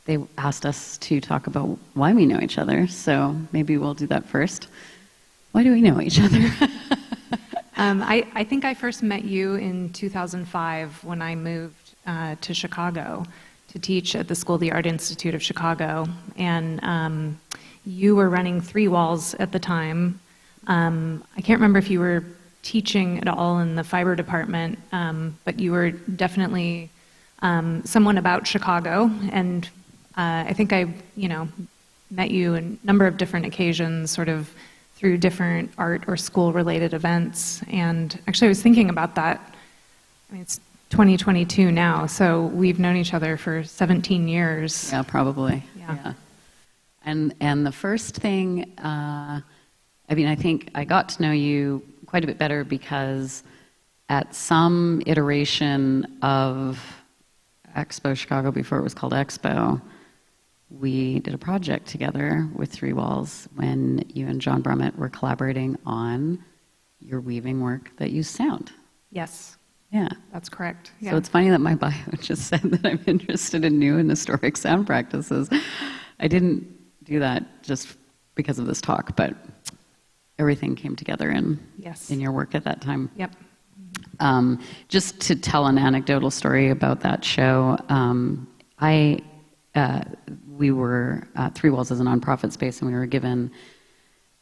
they asked us to talk about why we know each other, so maybe we'll do that first. Why do we know each other? I think I first met you in 2005 when I moved to Chicago to teach at the School of the Art Institute of Chicago, and you were running Threewalls at the time. I can't remember if you were teaching at all in the fiber department, but you were definitely someone about Chicago, and I think I, met you in a number of different occasions, sort of through different art or school-related events. And actually, I was thinking about that. I mean, it's 2022 now, so we've known each other for 17 years. Yeah, probably. Yeah. And the first thing, I think I got to know you quite a bit better because at some iteration of Expo Chicago, before it was called Expo, we did a project together with Threewalls when you and John Brummett were collaborating on your weaving work that used sound. Yes. Yeah. That's correct. Yeah. So it's funny that my bio just said that I'm interested in new and historic sound practices. I didn't do that just because of this talk, but everything came together in your work at that time. Yep. Just to tell an anecdotal story about that show, we were, Threewalls is a nonprofit space, and we were given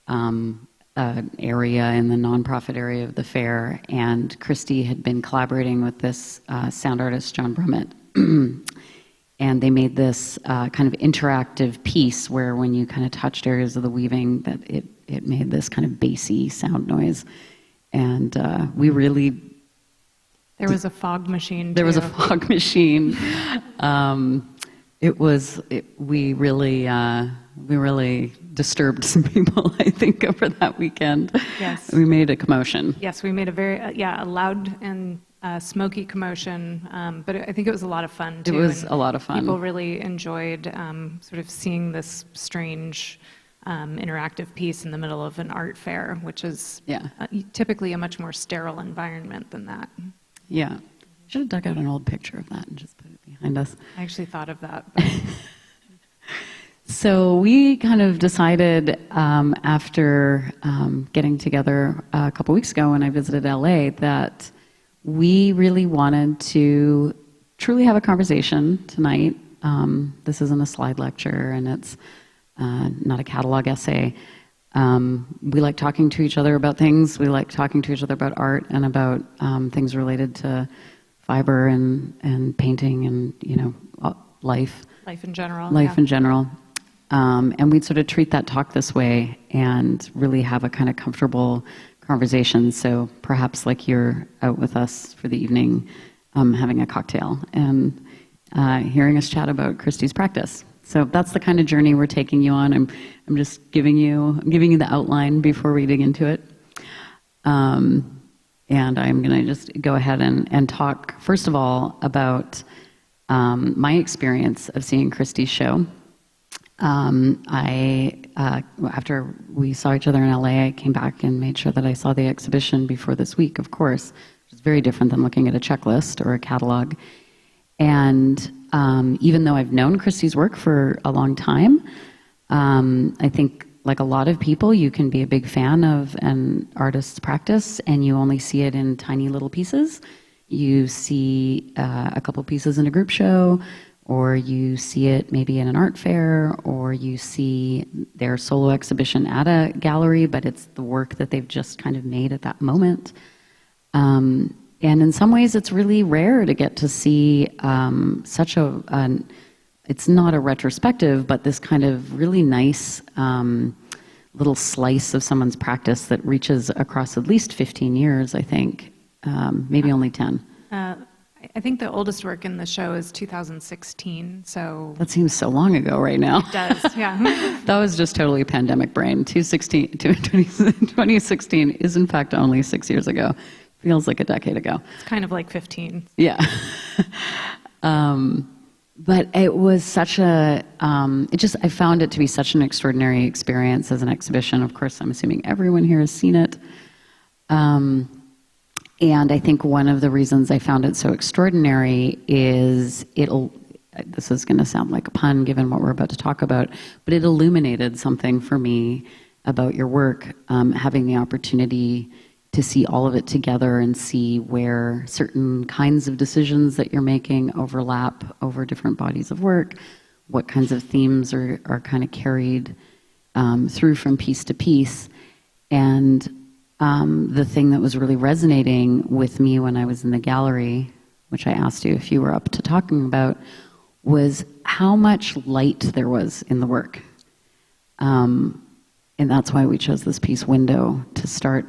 an area in the nonprofit area of the fair, and Christy had been collaborating with this sound artist, John Brummett, and they made this kind of interactive piece where when you kind of touched areas of the weaving, that it made this kind of bassy sound noise, and we really... There was a fog machine, too. There was a fog machine. We really disturbed some people, I think, over that weekend. Yes. We made a commotion. Yes, we made a very, a loud and smoky commotion, but I think it was a lot of fun, too. It was a lot of fun. People really enjoyed sort of seeing this strange interactive piece in the middle of an art fair, which is typically a much more sterile environment than that. Yeah. Should have dug out an old picture of that and just put it behind us. I actually thought of that. So we kind of decided after getting together a couple weeks ago when I visited LA that we really wanted to truly have a conversation tonight. This isn't a slide lecture, and it's not a catalog essay. We like talking to each other about things. We like talking to each other about art and about things related to fiber and painting and, life. Life in general. Life in general. And we'd sort of treat that talk this way and really have a kind of comfortable conversation. So perhaps like you're out with us for the evening, having a cocktail and hearing us chat about Christy's practice. So that's the kind of journey we're taking you on. I'm just giving you the outline before we dig into it. And I'm going to just go ahead and talk, first of all, about my experience of seeing Christy's show. After we saw each other in LA, I came back and made sure that I saw the exhibition before this week, of course, which is very different than looking at a checklist or a catalog. And even though I've known Christy's work for a long time, I think like a lot of people, you can be a big fan of an artist's practice and you only see it in tiny little pieces. You see a couple pieces in a group show, or you see it maybe in an art fair, or you see their solo exhibition at a gallery, but it's the work that they've just kind of made at that moment. And in some ways, it's really rare to get to see it's not a retrospective, but this kind of really nice little slice of someone's practice that reaches across at least 15 years, I think, maybe only 10. I think the oldest work in the show is 2016, so... That seems so long ago right now. It does, yeah. That was just totally pandemic brain. 2016 is in fact only 6 years ago. Feels like a decade ago. It's kind of like 15. Yeah. But it was such I found it to be such an extraordinary experience as an exhibition. Of course, I'm assuming everyone here has seen it. And I think one of the reasons I found it so extraordinary is this is going to sound like a pun given what we're about to talk about, but it illuminated something for me about your work, having the opportunity to see all of it together and see where certain kinds of decisions that you're making overlap over different bodies of work, what kinds of themes are kind of carried through from piece to piece. And the thing that was really resonating with me when I was in the gallery, which I asked you if you were up to talking about, was how much light there was in the work. And that's why we chose this piece, Window, to start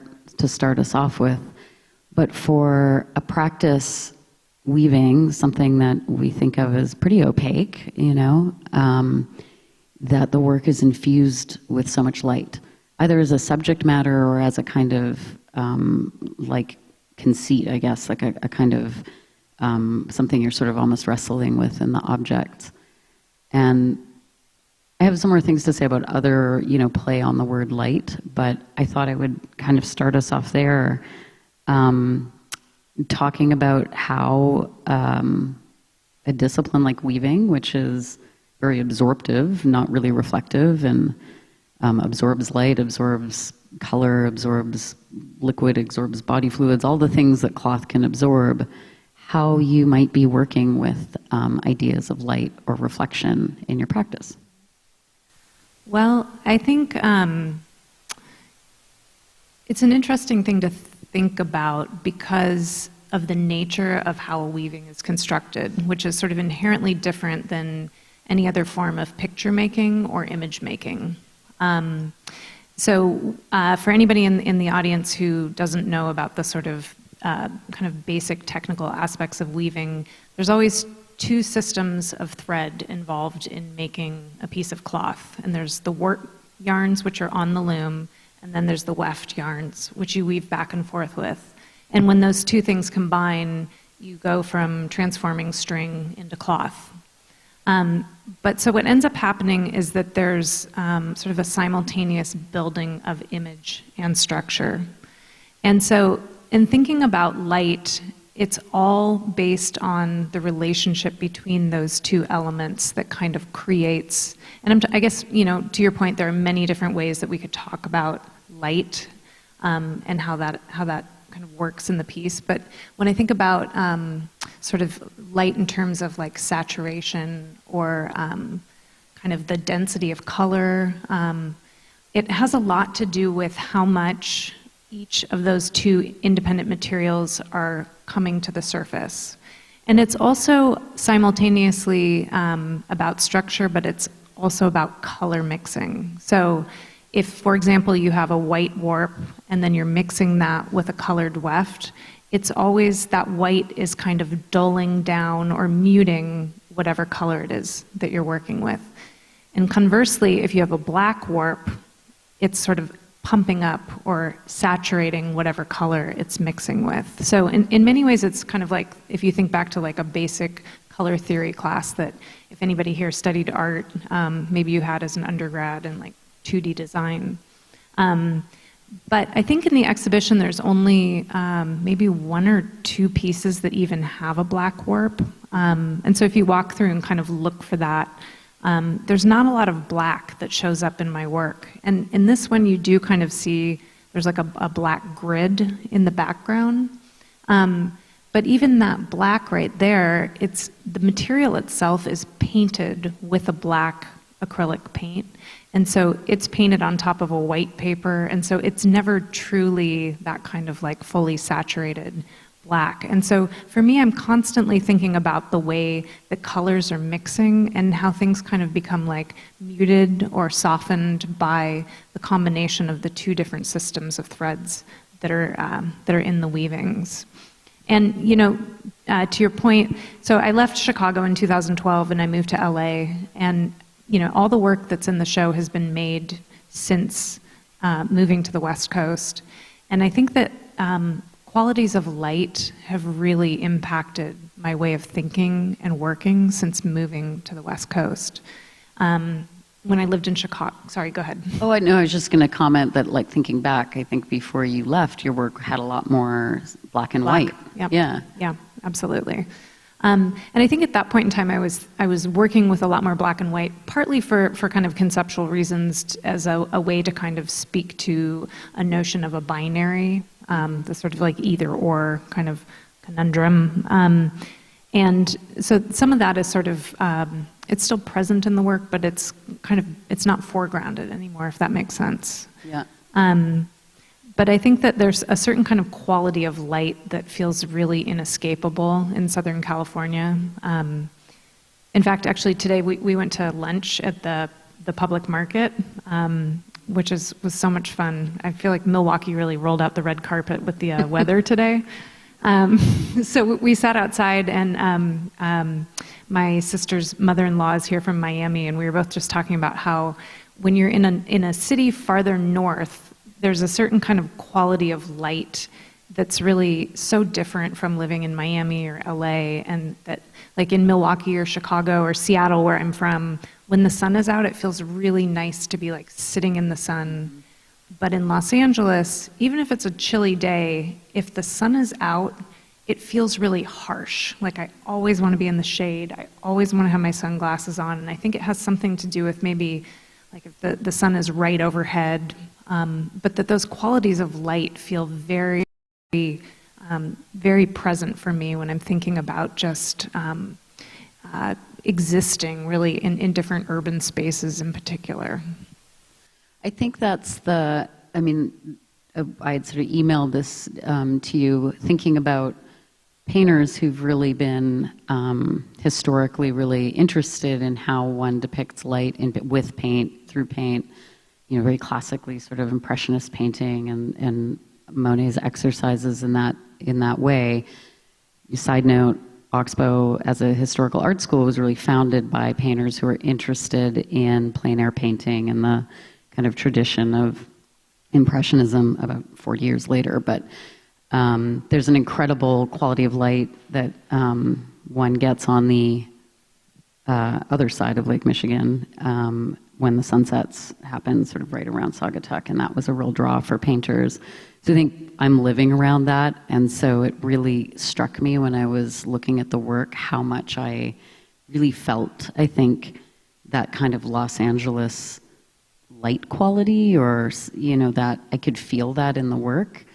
us off with. But for a practice, weaving, something that we think of as pretty opaque, that the work is infused with so much light, either as a subject matter or as a kind of like conceit, I guess, like a kind of something you're sort of almost wrestling with in the object. And I have some more things to say about other, play on the word light, but I thought I would kind of start us off there, talking about how a discipline like weaving, which is very absorptive, not really reflective, and absorbs light, absorbs color, absorbs liquid, absorbs body fluids, all the things that cloth can absorb, how you might be working with ideas of light or reflection in your practice. Well, I think it's an interesting thing to think about because of the nature of how weaving is constructed, which is sort of inherently different than any other form of picture making or image making. So for anybody in the audience who doesn't know about the sort of kind of basic technical aspects of weaving, there's always two systems of thread involved in making a piece of cloth. And there's the warp yarns, which are on the loom, and then there's the weft yarns, which you weave back and forth with. And when those two things combine, you go from transforming string into cloth. But so what ends up happening is that there's sort of a simultaneous building of image and structure. And so in thinking about light, it's all based on the relationship between those two elements that kind of creates, and I guess, to your point, there are many different ways that we could talk about light and how that kind of works in the piece. But when I think about sort of light in terms of like saturation or kind of the density of color, it has a lot to do with how much each of those two independent materials are coming to the surface. And it's also simultaneously about structure, but it's also about color mixing. So if, for example, you have a white warp and then you're mixing that with a colored weft, it's always that white is kind of dulling down or muting whatever color it is that you're working with. And conversely, if you have a black warp, it's sort of pumping up or saturating whatever color it's mixing with. So in many ways, it's kind of like, if you think back to like a basic color theory class that if anybody here studied art, maybe you had as an undergrad in like 2D design. But I think in the exhibition, there's only maybe one or two pieces that even have a black warp. And so if you walk through and kind of look for that, there's not a lot of black that shows up in my work. And in this one, you do kind of see there's like a black grid in the background. But even that black right there, the material itself is painted with a black acrylic paint. And so it's painted on top of a white paper. And so it's never truly that kind of like fully saturated black. And so for me, I'm constantly thinking about the way the colors are mixing and how things kind of become like muted or softened by the combination of the two different systems of threads that are in the weavings. And to your point, so I left Chicago in 2012 and I moved to LA, and all the work that's in the show has been made since moving to the West Coast. And I think that qualities of light have really impacted my way of thinking and working since moving to the West Coast. When I lived in Chicago, sorry, go ahead. Oh, I know. I was just going to comment that, like, thinking back, I think before you left, your work had a lot more black and white. Yep. Yeah. Yeah, absolutely. And I think at that point in time, I was working with a lot more black and white, partly for kind of conceptual reasons, as a way to kind of speak to a notion of a binary, the sort of like either or kind of conundrum. And so some of that is sort of, it's still present in the work, but it's not foregrounded anymore, if that makes sense. Yeah. But I think that there's a certain kind of quality of light that feels really inescapable in Southern California. In fact, actually today we went to lunch at the public market, which was so much fun. I feel like Milwaukee really rolled out the red carpet with the weather today. So we sat outside, and my sister's mother-in-law is here from Miami, and we were both just talking about how when you're in a city farther north, there's a certain kind of quality of light that's really so different from living in Miami or LA, and that like in Milwaukee or Chicago or Seattle, where I'm from, when the sun is out, it feels really nice to be like sitting in the sun. But in Los Angeles, even if it's a chilly day, if the sun is out, it feels really harsh. Like I always want to be in the shade. I always want to have my sunglasses on. And I think it has something to do with maybe like if the sun is right overhead, but that those qualities of light feel very, very present for me when I'm thinking about just existing really in different urban spaces in particular. I think that's I had sort of emailed this to you, thinking about painters who've really been historically really interested in how one depicts light with paint, through paint, very classically sort of impressionist painting and Monet's exercises in that way. Side note, Oxbow as a historical art school was really founded by painters who were interested in plein air painting and the kind of tradition of Impressionism about 40 years later. But there's an incredible quality of light that one gets on the other side of Lake Michigan when the sunsets happen sort of right around Saugatuck, and that was a real draw for painters. So I think I'm living around that, and so it really struck me when I was looking at the work how much I really felt, I think, that kind of Los Angeles light quality, or that I could feel that in the work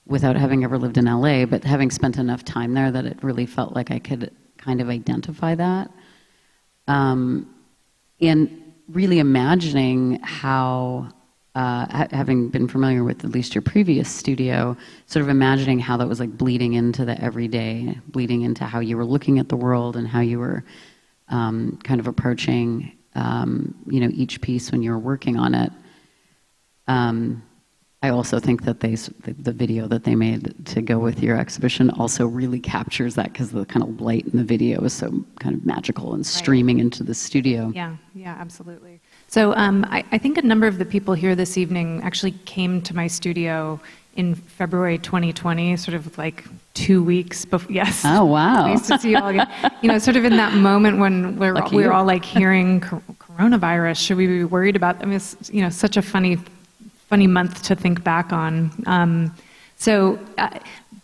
without having ever lived in LA, but having spent enough time there that it really felt like I could kind of identify that. And really imagining how, having been familiar with at least your previous studio, sort of imagining how that was like bleeding into the everyday, bleeding into how you were looking at the world and how you were kind of approaching each piece when you were working on it. I also think that the video that they made to go with your exhibition also really captures that, because the kind of light in the video is so kind of magical and streaming into the studio. Yeah, absolutely. So I think a number of the people here this evening actually came to my studio in February 2020, sort of like 2 weeks before. Yes. Oh, wow. Nice to see you all again. Sort of in that moment when we were all like hearing coronavirus. Should we be worried about? I mean, it's such a funny month to think back on. So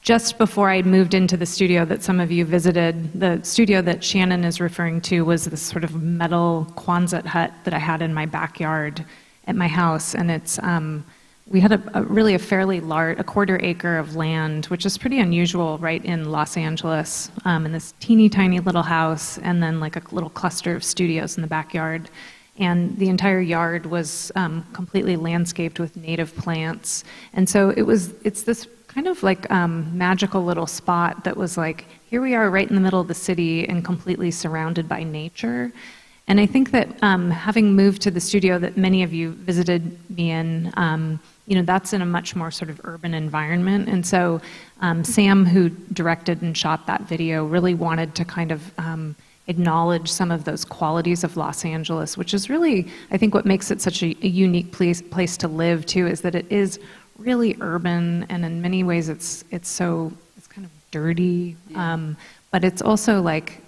just before I moved into the studio that some of you visited, the studio that Shannon is referring to was this sort of metal Quonset hut that I had in my backyard at my house, and it's we had a fairly large, a quarter acre of land, which is pretty unusual right in Los Angeles, in this teeny tiny little house, and then like a little cluster of studios in the backyard. And the entire yard was completely landscaped with native plants. And so it's this kind of like magical little spot that was like, here we are right in the middle of the city and completely surrounded by nature. And I think that having moved to the studio that many of you visited me in, that's in a much more sort of urban environment. And so Sam, who directed and shot that video, really wanted to kind of acknowledge some of those qualities of Los Angeles, which is really, I think, what makes it such a unique place to live too, is that it is really urban, and in many ways it's kind of dirty, but it's also like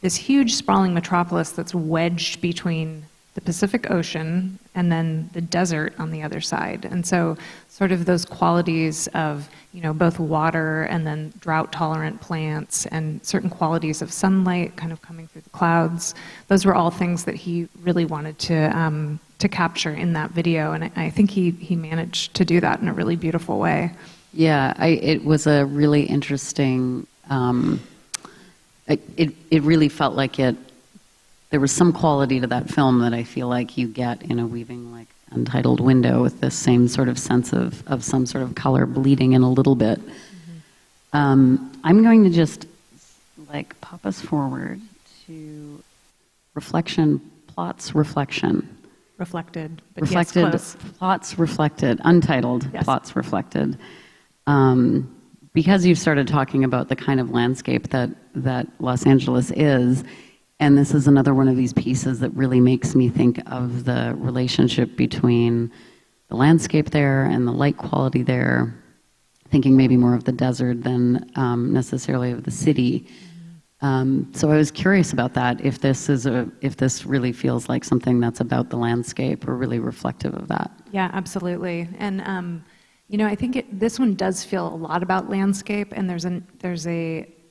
this huge sprawling metropolis that's wedged between the Pacific Ocean, and then the desert on the other side. And so sort of those qualities of, both water and then drought-tolerant plants and certain qualities of sunlight kind of coming through the clouds, those were all things that he really wanted to capture in that video. And I think he managed to do that in a really beautiful way. Yeah, it was a really interesting, it really felt like there was some quality to that film that I feel like you get in a Weaving Like Untitled Window, with this same sort of sense of some sort of color bleeding in a little bit. Mm-hmm. I'm going to just pop us forward to plots reflection. Reflected, but reflected, yes, close. Plots reflected, untitled, yes. Plots reflected. Because you've started talking about the kind of landscape that Los Angeles is, and this is another one of these pieces that really makes me think of the relationship between the landscape there and the light quality there, thinking maybe more of the desert than necessarily of the city. So I was curious about that, if this really feels like something that's about the landscape or really reflective of that. Yeah, absolutely. And I think this one does feel a lot about landscape, and there's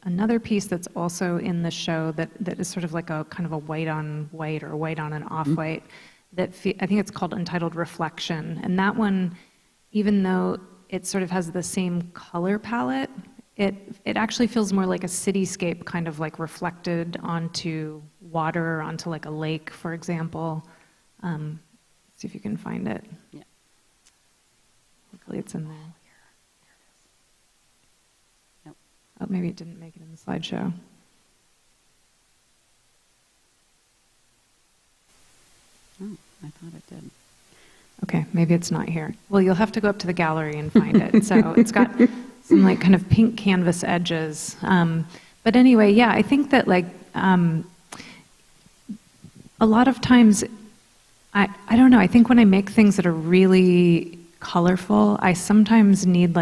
another piece that's also in the show that is sort of like a kind of a white on white or white on an off white. I think it's called Untitled Reflection, and that one, even though it sort of has the same color palette, it actually feels more like a cityscape, kind of like reflected onto water, onto like a lake, for example. See if you can find it. Yeah. Hopefully it's in there. Oh, maybe it didn't make it in the slideshow. Oh, I thought it did. Okay, maybe it's not here. Well, you'll have to go up to the gallery and find it. So it's got some kind of pink canvas edges. But anyway, yeah, I think that a lot of times, I don't know, I think when I make things that are really colorful, I sometimes need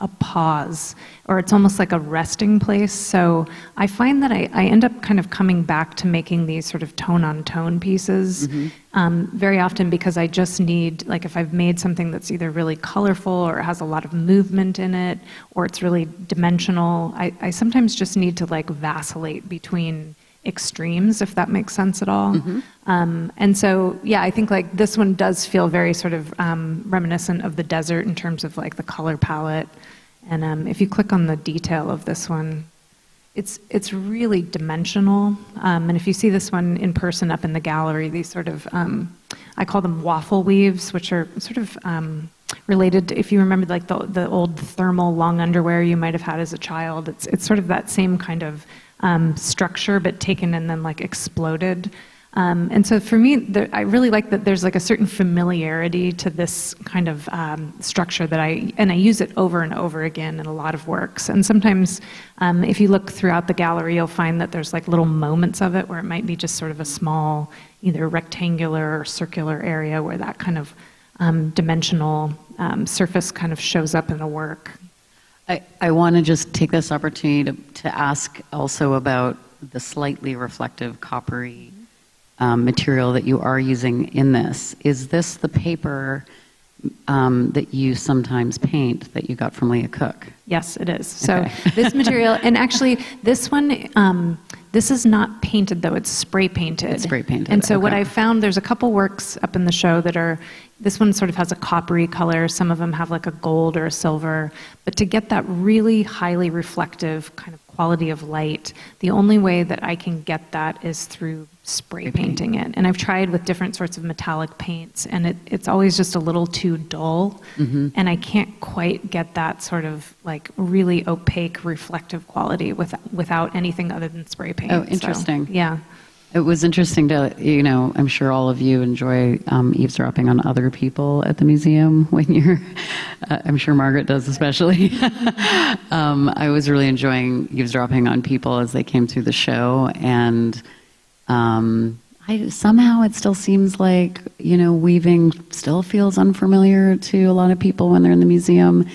a pause, or it's almost like a resting place. So I find that I end up kind of coming back to making these sort of tone-on-tone pieces very often, because I just need, if I've made something that's either really colorful or has a lot of movement in it, or it's really dimensional, I sometimes just need to vacillate between extremes, if that makes sense at all. And so, yeah, I think this one does feel very sort of reminiscent of the desert in terms of the color palette. And if you click on the detail of this one, it's really dimensional. And if you see this one in person up in the gallery, these sort of, I call them waffle weaves, which are sort of related to, if you remember the old thermal long underwear you might have had as a child, it's sort of that same kind of structure, but taken and then exploded. And so for me, I really like that there's a certain familiarity to this kind of structure that I use it over and over again in a lot of works. And sometimes if you look throughout the gallery, you'll find that there's little moments of it where it might be just sort of a small, either rectangular or circular area where that kind of dimensional surface kind of shows up in the work. I want to just take this opportunity to ask also about the slightly reflective coppery material that you are using in this. Is this the paper that you sometimes paint that you got from Leah Cook? Yes, it is. Okay. So this material, and actually this one, this is not painted though, it's spray painted. It's spray painted. And so okay. what I found, there's a couple works up in the show that are, this one sort of has a coppery color, some of them have a gold or a silver, but to get that really highly reflective kind of quality of light, the only way that I can get that is through spray painting it. And I've tried with different sorts of metallic paints, and it's always just a little too dull, and I can't quite get that sort of really opaque reflective quality without anything other than spray paint. Oh, interesting. So, yeah. It was interesting to, I'm sure all of you enjoy eavesdropping on other people at the museum when you're, I'm sure Margaret does especially. I was really enjoying eavesdropping on people as they came through the show, and somehow it still seems like, weaving still feels unfamiliar to a lot of people when they're in the museum.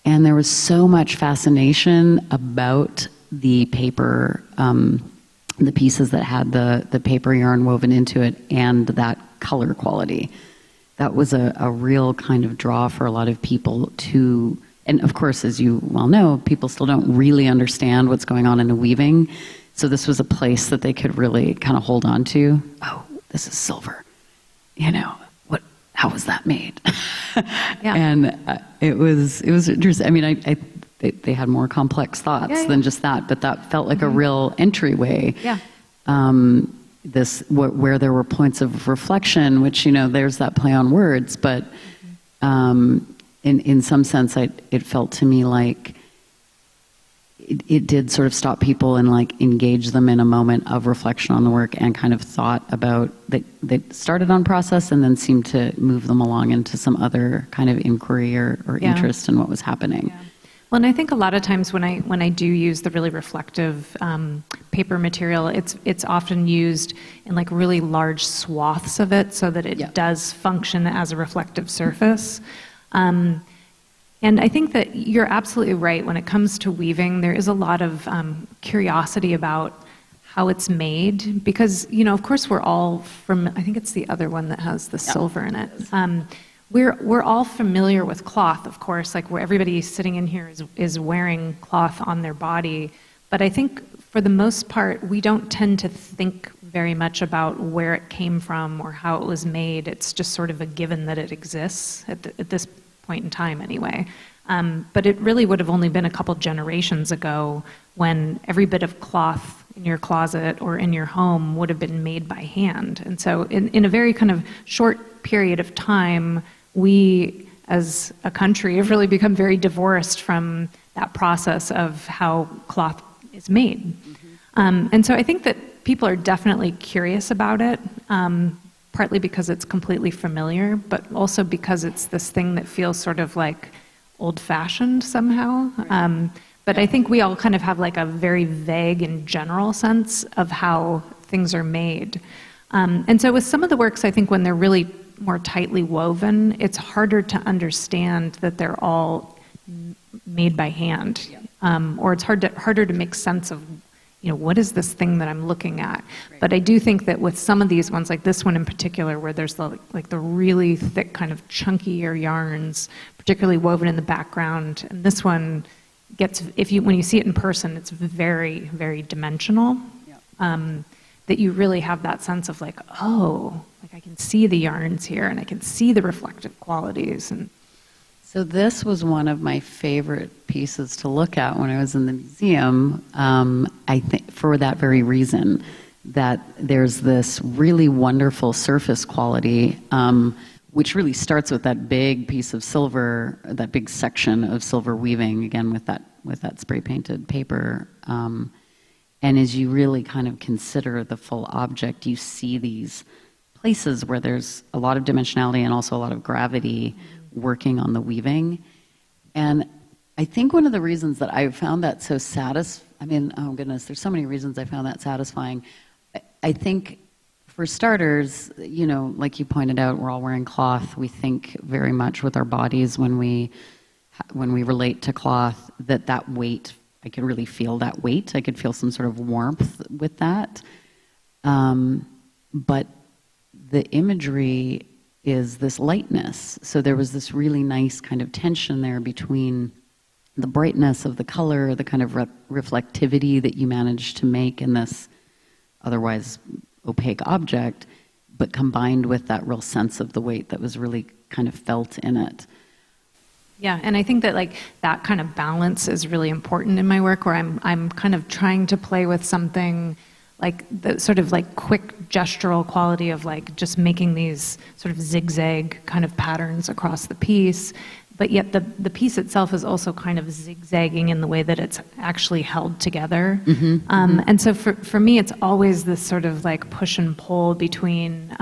And there was so much fascination about the paper, the pieces that had the paper yarn woven into it, and that color quality. That was a real kind of draw for a lot of people to, and of course, as you well know, people still don't really understand what's going on in the weaving. So this was a place that they could really kind of hold on to. Oh, this is silver. You know, how was that made? Yeah. And it was interesting. I mean, they had more complex thoughts than just that, but that felt like a real entryway. Yeah. Where there were points of reflection, which, you know, there's that play on words, but in some sense, it felt to me like it did sort of stop people and like engage them in a moment of reflection on the work and kind of thought about that. They started on process and then seemed to move them along into some other kind of inquiry or interest in what was happening. Yeah. Well, and I think a lot of times when I do use the really reflective paper material, it's often used in like really large swaths of it so that it does function as a reflective surface. And I think that you're absolutely right. When it comes to weaving, there is a lot of curiosity about how it's made because, you know, of course we're all from, I think it's the other one that has the silver in it. We're all familiar with cloth, of course, like where everybody sitting in here is wearing cloth on their body. But I think for the most part, we don't tend to think very much about where it came from or how it was made. It's just sort of a given that it exists at this point in time anyway. But it really would have only been a couple generations ago when every bit of cloth in your closet or in your home would have been made by hand. And so in a very kind of short period of time, we as a country have really become very divorced from that process of how cloth is made. Mm-hmm. And so I think that people are definitely curious about it, partly because it's completely familiar, but also because it's this thing that feels sort of like old-fashioned somehow. Right. But I think we all kind of have like a very vague and general sense of how things are made. And so with some of the works, I think when they're really more tightly woven, it's harder to understand that they're all made by hand. Yeah. Or it's harder to make sense of, you know, what is this thing that I'm looking at? Right. But I do think that with some of these ones, like this one in particular, where there's the really thick kind of chunkier yarns, particularly woven in the background, and this one gets, when you see it in person, it's very, very dimensional. Yeah. That you really have that sense of like, oh, like I can see the yarns here and I can see the reflective qualities. And so this was one of my favorite pieces to look at when I was in the museum, I think for that very reason, that there's this really wonderful surface quality, which really starts with that big piece of silver, that big section of silver weaving, again with that spray painted paper. And as you really kind of consider the full object, you see these places where there's a lot of dimensionality and also a lot of gravity working on the weaving. And I think one of the reasons that I found that so oh goodness, there's so many reasons I found that satisfying. I think for starters, you know, like you pointed out, we're all wearing cloth. We think very much with our bodies when we relate to cloth, that weight, I could really feel that weight. I could feel some sort of warmth with that. But the imagery is this lightness. So there was this really nice kind of tension there between the brightness of the color, the kind of reflectivity that you managed to make in this otherwise opaque object, but combined with that real sense of the weight that was really kind of felt in it. Yeah, and I think that like that kind of balance is really important in my work, where I'm kind of trying to play with something like the sort of like quick gestural quality of like just making these sort of zigzag kind of patterns across the piece, but yet the piece itself is also kind of zigzagging in the way that it's actually held together. Mm-hmm, and so for me, it's always this sort of like push and pull between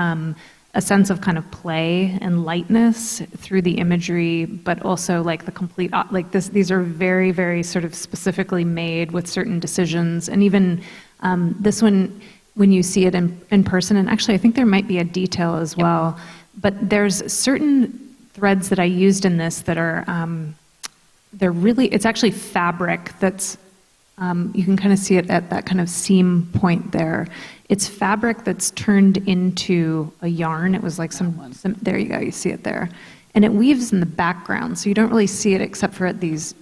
a sense of kind of play and lightness through the imagery, but also like the complete, like these are very, very sort of specifically made with certain decisions. And even this one, when you see it in person, and actually I think there might be a detail as well, but there's certain threads that I used in this that are, it's actually fabric that's You can kind of see it at that kind of seam point there. It's fabric that's turned into a yarn. It was like some, there you go, you see it there. And it weaves in the background, so you don't really see it except for at these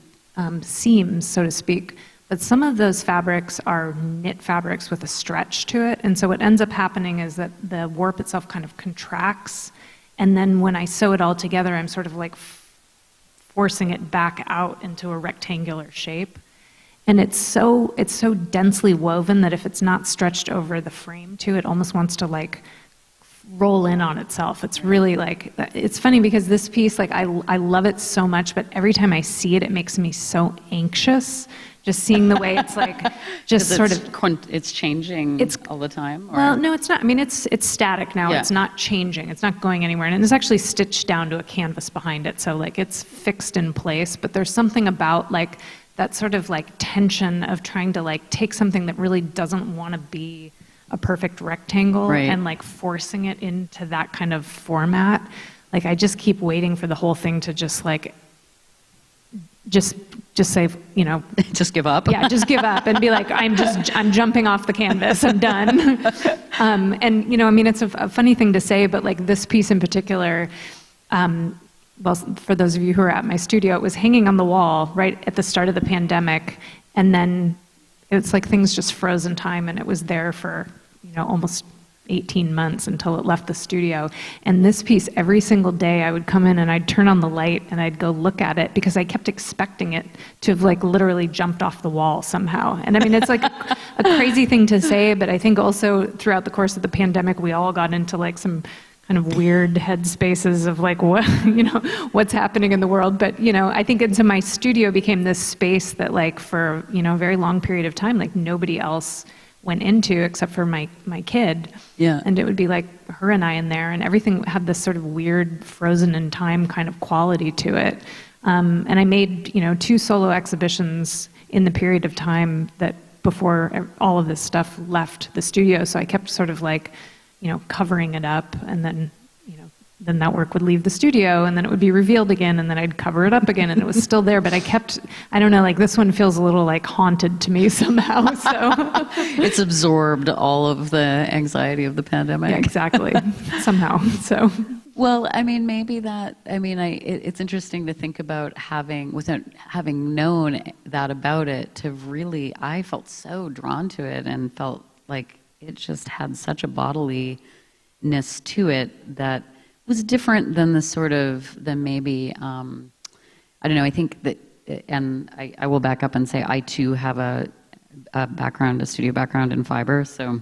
seams, so to speak. But some of those fabrics are knit fabrics with a stretch to it, and so what ends up happening is that the warp itself kind of contracts, and then when I sew it all together, I'm sort of like forcing it back out into a rectangular shape. And it's so densely woven that if it's not stretched over the frame too, it almost wants to like roll in on itself. It's really like, it's funny because this piece, like I love it so much, but every time I see it, it makes me so anxious. Just seeing the way it's like, just sort of, it's changing all the time? Or? Well, no, it's not. I mean, it's static now. Yeah. It's not changing. It's not going anywhere. And it's actually stitched down to a canvas behind it. So like it's fixed in place, but there's something about like that sort of like tension of trying to like take something that really doesn't want to be a perfect rectangle and like forcing it into that kind of format. Like I just keep waiting for the whole thing to just like, just say, you know, just give up. Yeah, just give up and be like, I'm jumping off the canvas. I'm done. And you know, I mean, it's a funny thing to say, but like this piece in particular, well, for those of you who are at my studio, it was hanging on the wall right at the start of the pandemic, and then it's like things just froze in time, and it was there for, you know, almost 18 months until it left the studio. And this piece, every single day I would come in and I'd turn on the light and I'd go look at it because I kept expecting it to have like literally jumped off the wall somehow. And I mean, it's like a crazy thing to say, but I think also throughout the course of the pandemic, we all got into like some kind of weird headspaces of like, what, you know, what's happening in the world. But, you know, I think into my studio became this space that like for, you know, a very long period of time, like nobody else went into except for my kid. Yeah. And it would be like her and I in there, and everything had this sort of weird frozen in time kind of quality to it. And I made, you know, 2 solo exhibitions in the period of time that before all of this stuff left the studio. So I kept sort of like, you know, covering it up, and then, you know, then that work would leave the studio and then it would be revealed again, and then I'd cover it up again and it was still there, but I kept, I don't know, like this one feels a little like haunted to me somehow, so. It's absorbed all of the anxiety of the pandemic. Yeah, exactly, somehow, so. Well, I mean, maybe that, I mean, it's interesting to think about having, without having known that about it, to really, I felt so drawn to it and felt like it just had such a bodiliness to it that was different than the sort of, than maybe, I don't know, I think that, and I will back up and say I too have a background, a studio background in fiber, so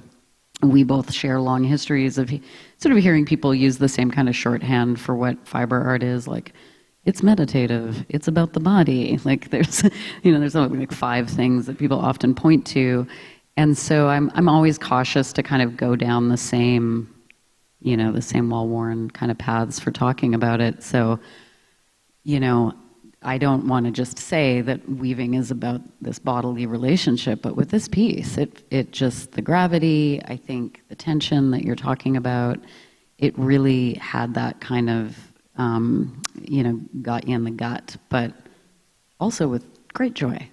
we both share long histories of sort of hearing people use the same kind of shorthand for what fiber art is, like, it's meditative, it's about the body, like there's, you know, there's like 5 things that people often point to, and so I'm always cautious to kind of go down the same, you know, the same well-worn kind of paths for talking about it. So, you know, I don't want to just say that weaving is about this bodily relationship, but with this piece, it just, the gravity, I think the tension that you're talking about, it really had that kind of, you know, got you in the gut, but also with great joy.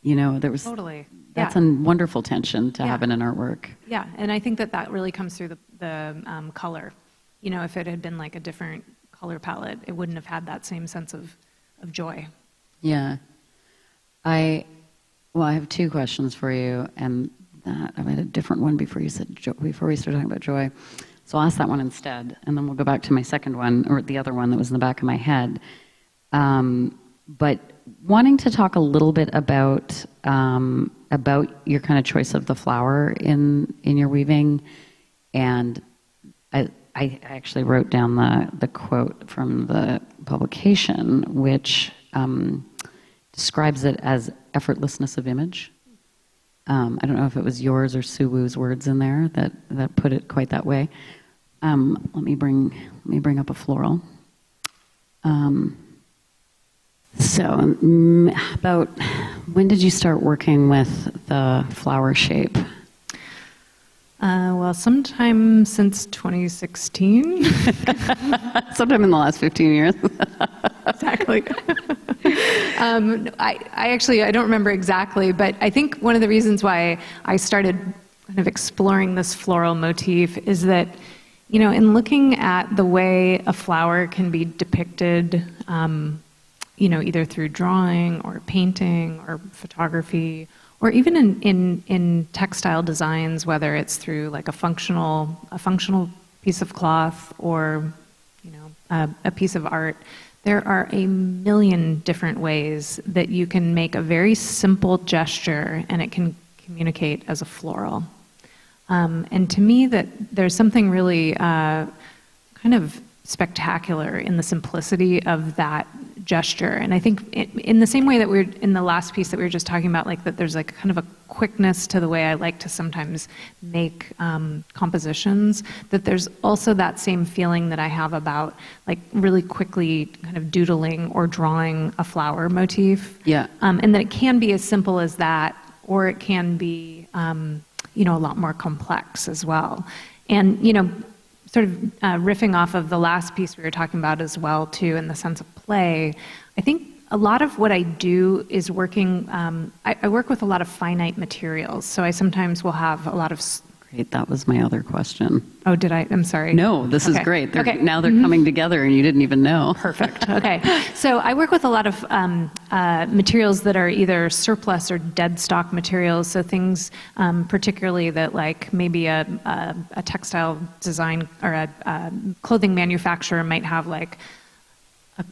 You know, there was... Totally. That's a wonderful tension to have in an artwork. Yeah, and I think that really comes through the color. You know, if it had been like a different color palette, it wouldn't have had that same sense of joy. Yeah. I have 2 questions for you, and I had a different one before you said before we started talking about joy. So I'll ask that one instead, and then we'll go back to my second one, or the other one that was in the back of my head. But wanting to talk a little bit about your kind of choice of the flower in your weaving, and I actually wrote down the quote from the publication, which describes it as effortlessness of image. I don't know if it was yours or Sue Wu's words in there that put it quite that way. Let me bring up a floral. So, about when did you start working with the flower shape? Well, sometime since 2016. Sometime in the last 15 years. Exactly. I don't remember exactly, but I think one of the reasons why I started kind of exploring this floral motif is that, in looking at the way a flower can be depicted, either through drawing or painting or photography, or even in textile designs, whether it's through like a functional piece of cloth or a piece of art, there are a million different ways that you can make a very simple gesture and it can communicate as a floral. And to me, that there's something really kind of spectacular in the simplicity of that gesture. And I think in the same way that we're in the last piece that we were just talking about, like that there's like kind of a quickness to the way I like to sometimes make compositions, that there's also that same feeling that I have about like really quickly kind of doodling or drawing a flower motif. Yeah. And that it can be as simple as that, or it can be, a lot more complex as well. And, sort of riffing off of the last piece we were talking about as well, too, in the sense of play, I think a lot of what I do is working, I work with a lot of finite materials. So I sometimes will have a lot of... Great, that was my other question. Oh, did I? I'm sorry. No, this is great. Okay. Now they're coming together and you didn't even know. Perfect. Okay. So I work with a lot of materials that are either surplus or dead stock materials. So things particularly that like maybe a textile design or a clothing manufacturer might have like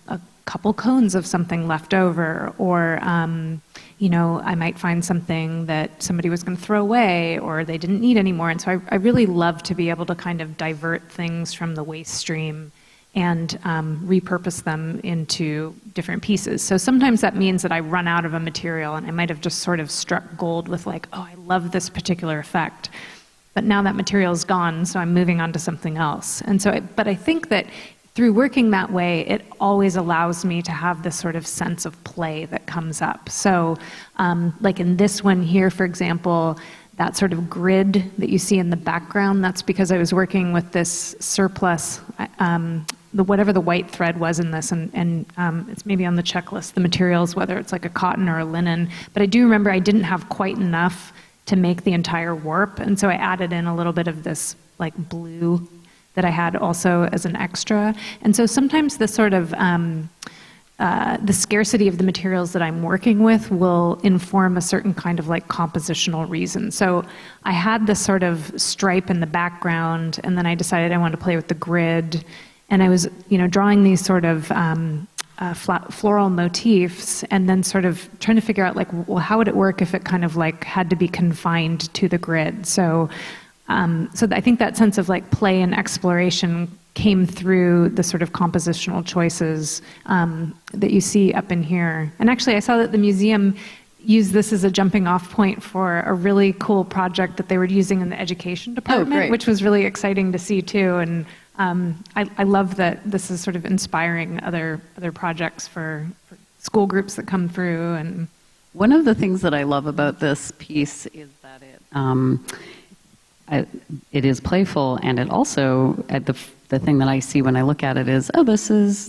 a couple cones of something left over, or I might find something that somebody was going to throw away or they didn't need anymore. And so I really love to be able to kind of divert things from the waste stream and repurpose them into different pieces. So sometimes that means that I run out of a material and I might have just sort of struck gold with like, oh, I love this particular effect. But now that material is gone, so I'm moving on to something else. And so, but I think that through working that way, it always allows me to have this sort of sense of play that comes up. So like in this one here, for example, that sort of grid that you see in the background, that's because I was working with this surplus, whatever the white thread was in this, and it's maybe on the checklist, the materials, whether it's like a cotton or a linen. But I do remember I didn't have quite enough to make the entire warp, and so I added in a little bit of this like blue that I had also as an extra. And so sometimes the sort of, the scarcity of the materials that I'm working with will inform a certain kind of like compositional reason. So I had this sort of stripe in the background, and then I decided I wanted to play with the grid. And I was, drawing these sort of floral motifs, and then sort of trying to figure out like, well, how would it work if it kind of like had to be confined to the grid? So I think that sense of like play and exploration came through the sort of compositional choices that you see up in here. And actually I saw that the museum used this as a jumping off point for a really cool project that they were using in the education department, which was really exciting to see too. And I love that this is sort of inspiring other projects for school groups that come through. And one of the things that I love about this piece is that it is playful, and it also, the thing that I see when I look at it is,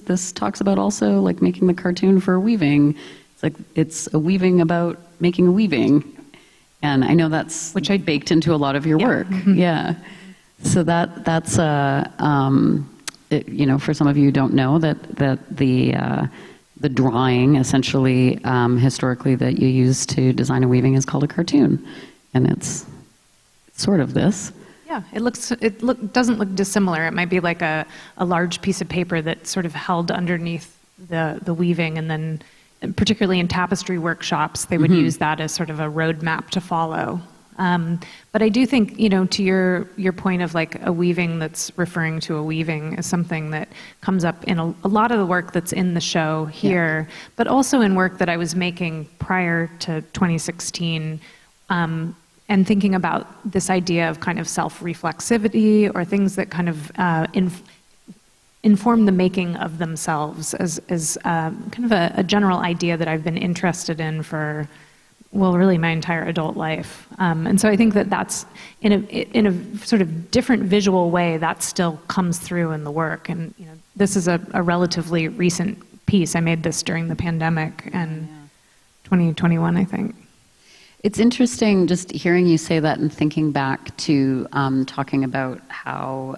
this talks about also like making the cartoon for weaving. It's like, it's a weaving about making a weaving. And I know that's which I baked into a lot of your work. Mm-hmm. Yeah. So that's for some of you who don't know that the drawing essentially, historically, that you use to design a weaving is called a cartoon. And it's sort of this. Yeah, doesn't look dissimilar. It might be like a large piece of paper that's sort of held underneath the weaving, and then particularly in tapestry workshops, they would use that as sort of a roadmap to follow. But I do think, to your point of like a weaving that's referring to a weaving is something that comes up in a lot of the work that's in the show here, but also in work that I was making prior to 2016. And thinking about this idea of kind of self-reflexivity, or things that kind of inform the making of themselves as kind of a general idea that I've been interested in for, well, really my entire adult life. And so I think that that's, in a sort of different visual way, that still comes through in the work. And this is a relatively recent piece. I made this during the pandemic and 2021, I think. It's interesting just hearing you say that and thinking back to talking about how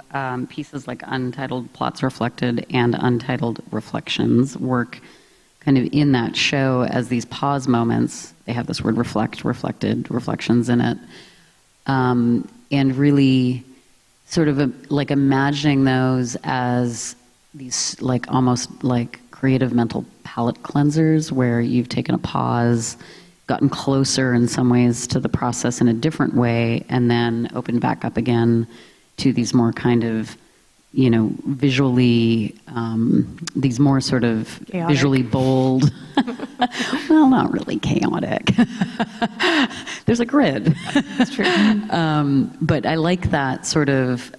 pieces like Untitled Plots Reflected and Untitled Reflections work kind of in that show as these pause moments. They have this word reflect, reflected, reflections in it. And really sort of like imagining those as these like almost like creative mental palate cleansers where you've taken a pause, gotten closer in some ways to the process in a different way, and then opened back up again to these more kind of, you know, visually, these more sort of chaotic. Visually bold, well, not really chaotic. There's a grid. That's true. But I like that sort of,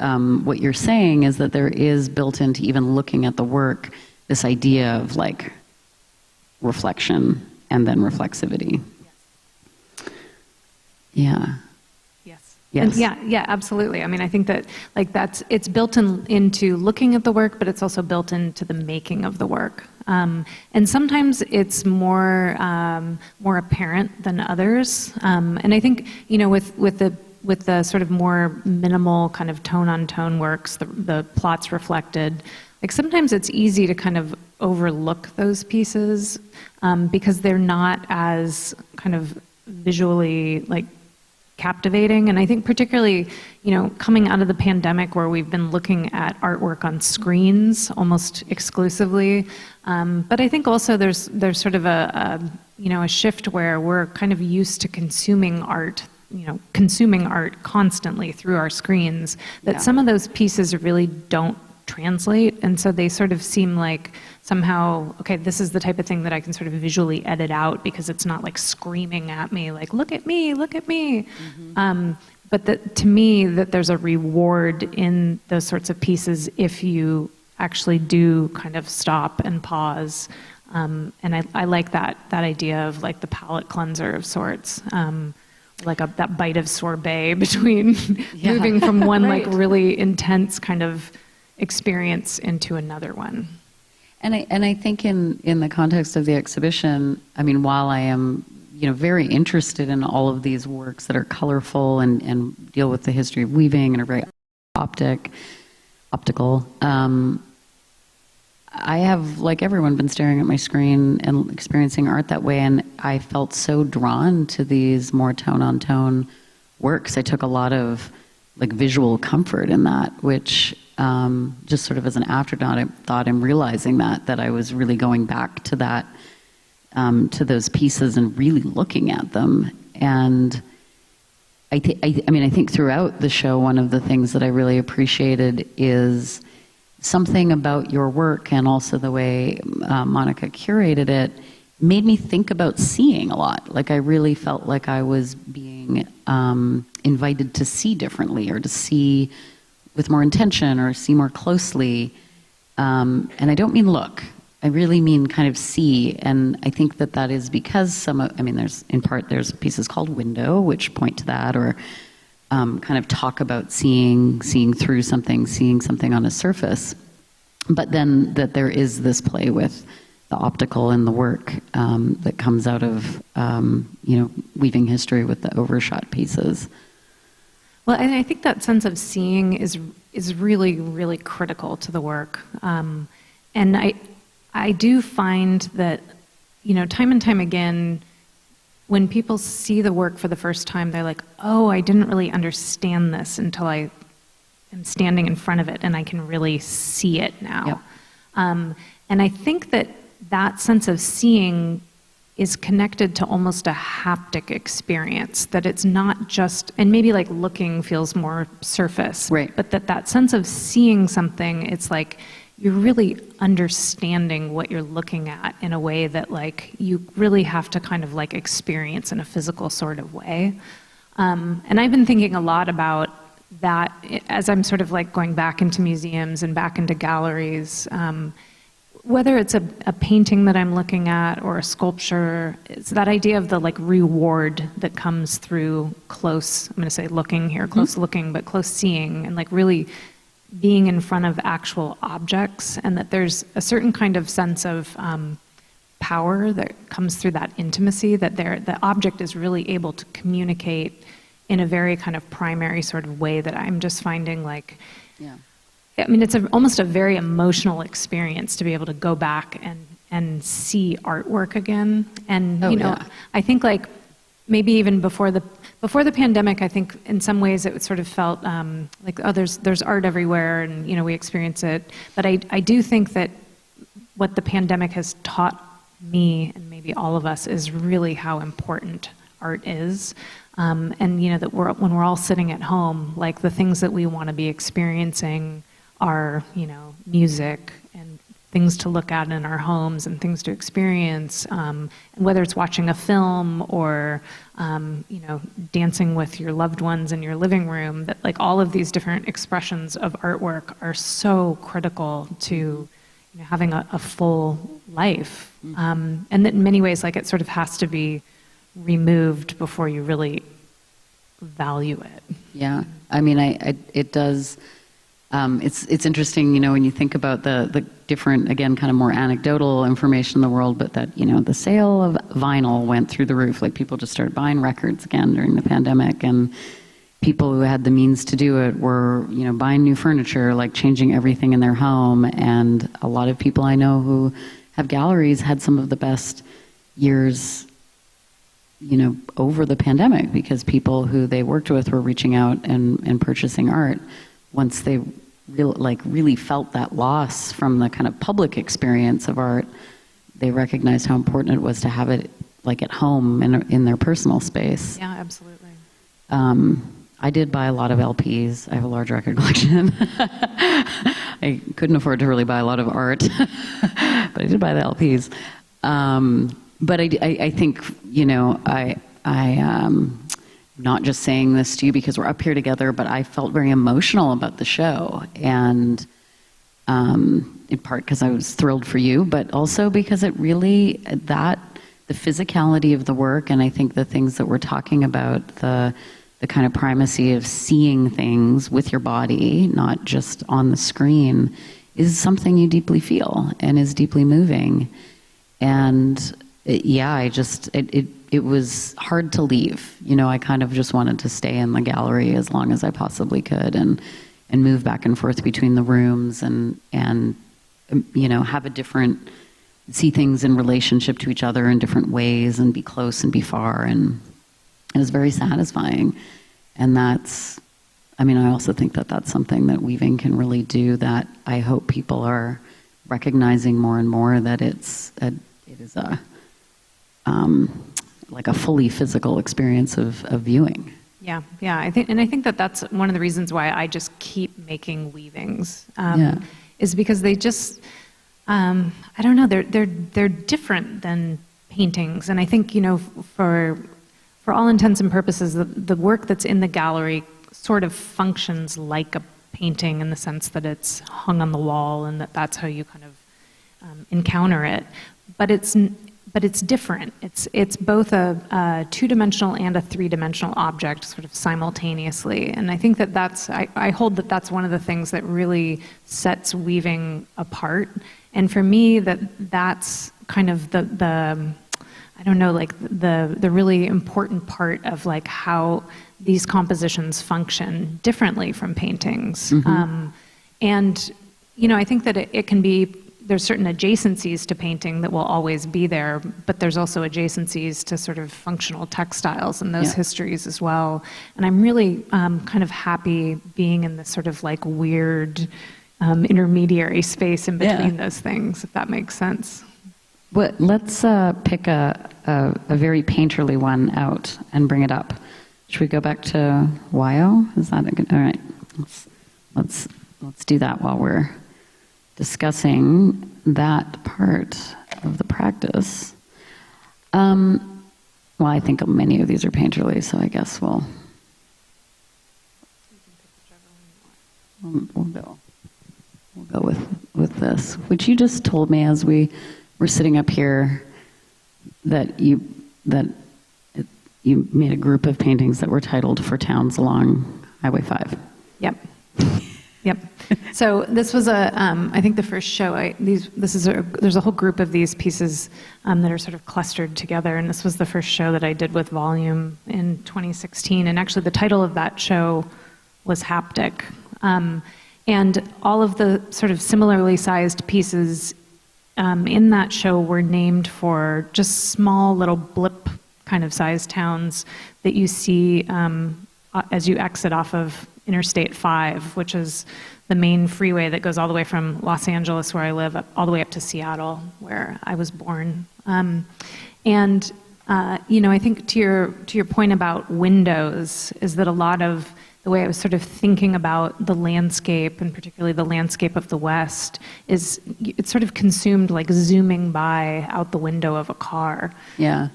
what you're saying is that there is built into even looking at the work, this idea of like reflection and then reflexivity. Yeah. Yes. Yes. And yeah, absolutely. I mean, I think that like it's built into looking at the work, but it's also built into the making of the work. And sometimes it's more apparent than others. And I think, you know, with the sort of more minimal kind of tone-on-tone works, the plots reflected, like sometimes it's easy to kind of overlook those pieces because they're not as kind of visually like captivating. And I think particularly, you know, coming out of the pandemic where we've been looking at artwork on screens almost exclusively. But I think also there's sort of a shift where we're kind of used to consuming art constantly through our screens, that some of those pieces really don't translate. And so they sort of seem like somehow, okay, this is the type of thing that I can sort of visually edit out because it's not like screaming at me, like, look at me, look at me. Mm-hmm. But to me, that there's a reward in those sorts of pieces if you actually do kind of stop and pause. And I like that idea of like the palate cleanser of sorts. Like that bite of sorbet between moving from one like really intense kind of experience into another one. And I think in the context of the exhibition, I mean, while I am, you know, very interested in all of these works that are colorful and deal with the history of weaving and are very optical, I have, like everyone, been staring at my screen and experiencing art that way, and I felt so drawn to these more tone-on-tone works. I took a lot of like visual comfort in that, which just sort of as an afterthought, I thought I'm realizing that I was really going back to that, to those pieces and really looking at them. And I think throughout the show, one of the things that I really appreciated is something about your work and also the way Monica curated it made me think about seeing a lot. Like I really felt like I was being invited to see differently or to see with more intention or see more closely. And I don't mean look, I really mean kind of see. And I think that is because there's pieces called Window, which point to that, or kind of talk about seeing through something, seeing something on a surface. But then that there is this play with the optical in the work that comes out of, weaving history with the overshot pieces. Well, and I think that sense of seeing is really, really critical to the work. And I do find that, you know, time and time again, when people see the work for the first time, they're like, oh, I didn't really understand this until I am standing in front of it and I can really see it now. Yep. And I think that sense of seeing is connected to almost a haptic experience, that it's not just, and maybe like looking feels more surface, right? But that sense of seeing something, it's like you're really understanding what you're looking at in a way that like you really have to kind of like experience in a physical sort of way. And I've been thinking a lot about that as I'm sort of like going back into museums and back into galleries, whether it's a painting that I'm looking at or a sculpture. It's that idea of the like reward that comes through close, I'm going to say looking here, close looking, but close seeing, and like really being in front of actual objects, and that there's a certain kind of sense of power that comes through that intimacy, that the object is really able to communicate in a very kind of primary sort of way that I'm just finding like, Yeah. I mean, it's almost a very emotional experience to be able to go back and see artwork again. And, I think like maybe even before the pandemic, I think in some ways it sort of felt like, oh, there's art everywhere and, we experience it. But I do think that what the pandemic has taught me and maybe all of us is really how important art is. And, that when we're all sitting at home, like the things that we want to be experiencing are, music and things to look at in our homes and things to experience, and whether it's watching a film or, dancing with your loved ones in your living room, that like all of these different expressions of artwork are so critical to having a full life. And that in many ways, like it sort of has to be removed before you really value it. Yeah, I mean, it does. It's interesting, when you think about the different, again, kind of more anecdotal information in the world, but that, the sale of vinyl went through the roof. Like people just started buying records again during the pandemic, and people who had the means to do it were, buying new furniture, like changing everything in their home. And a lot of people I know who have galleries had some of the best years, over the pandemic, because people who they worked with were reaching out and purchasing art. Once they really felt that loss from the kind of public experience of art, they recognized how important it was to have it like at home in their personal space. Yeah, absolutely. I did buy a lot of LPs. I have a large record collection. I couldn't afford to really buy a lot of art, but I did buy the LPs. But I think, not just saying this to you because we're up here together, but I felt very emotional about the show. And in part because I was thrilled for you, but also because it really, the physicality of the work, and I think the things that we're talking about, the kind of primacy of seeing things with your body, not just on the screen, is something you deeply feel and is deeply moving. And it was hard to leave. I kind of just wanted to stay in the gallery as long as I possibly could and move back and forth between the rooms and have see things in relationship to each other in different ways and be close and be far. And it was very satisfying. And I also think that that's something that weaving can really do, that I hope people are recognizing more and more, that it is like a fully physical experience of viewing. Yeah. I think that that's one of the reasons why I just keep making weavings, is because they just, I don't know, they're different than paintings. And I think, for all intents and purposes, the work that's in the gallery sort of functions like a painting in the sense that it's hung on the wall and that's how you kind of encounter it. But it's different. It's both a two-dimensional and a three-dimensional object sort of simultaneously. And I think I hold that that's one of the things that really sets weaving apart. And for me, that's kind of the I don't know, like the really important part of like how these compositions function differently from paintings. Mm-hmm. And, I think that it can be, there's certain adjacencies to painting that will always be there, but there's also adjacencies to sort of functional textiles and those histories as well. And I'm really kind of happy being in this sort of like weird intermediary space in between those things, if that makes sense. Well, let's pick a very painterly one out and bring it up. Should we go back to Wyo? Is that a good? All right, let's do that while we're discussing that part of the practice. Well, I think many of these are painterly, so I guess we'll go with this, which you just told me as we were sitting up here that you made a group of paintings that were titled "For Towns Along Highway 5." Yep. Yep. So this was I think the first show. There's a whole group of these pieces that are sort of clustered together, and this was the first show that I did with Volume in 2016. And actually, the title of that show was Haptic, and all of the sort of similarly sized pieces in that show were named for just small little blip kind of sized towns that you see as you exit off of Interstate 5, which is the main freeway that goes all the way from Los Angeles, where I live, all the way up to Seattle, where I was born. I think to your point about windows is that a lot of the way I was sort of thinking about the landscape, and particularly the landscape of the West, is it's sort of consumed like zooming by out the window of a car. Yeah.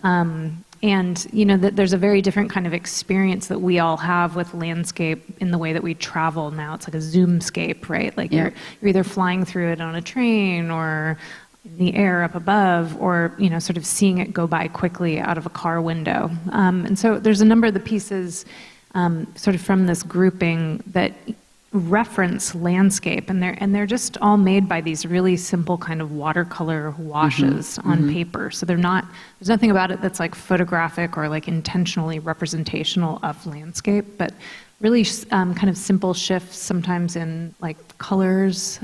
That there's a very different kind of experience that we all have with landscape in the way that we travel now. It's like a zoomscape, right? Like you're either flying through it on a train or in the air up above, or sort of seeing it go by quickly out of a car window. And so there's a number of the pieces sort of from this grouping that reference landscape, and they're just all made by these really simple kind of watercolor washes on paper. So there's nothing about it that's like photographic or like intentionally representational of landscape, but really kind of simple shifts sometimes in like colors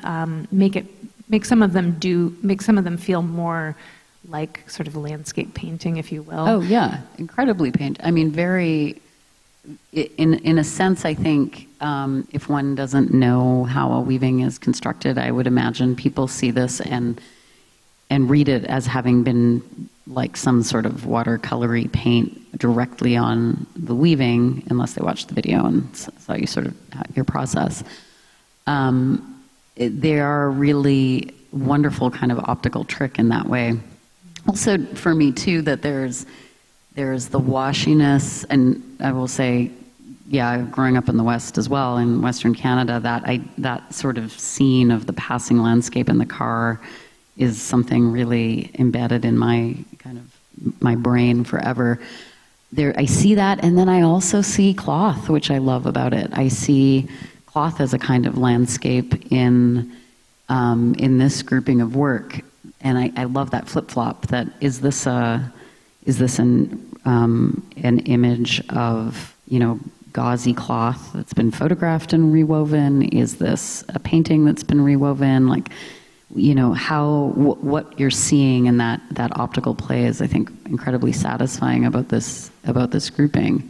make some of them feel more like sort of landscape painting, if you will. Oh yeah, incredibly I mean, very. In a sense, I think if one doesn't know how a weaving is constructed, I would imagine people see this and read it as having been like some sort of watercolory paint directly on the weaving, unless they watched the video and saw you sort of your process. They are really wonderful kind of optical trick in that way. Also, for me too, that there's the washiness, and I will say, growing up in the West as well, in Western Canada, that sort of scene of the passing landscape in the car is something really embedded in my brain forever. I see that, and then I also see cloth, which I love about it. I see cloth as a kind of landscape in this grouping of work, and I love that flip-flop. That is this an image of gauzy cloth that's been photographed and rewoven? Is this a painting that's been rewoven? Like, what you're seeing in that optical play is, I think, incredibly satisfying about this grouping.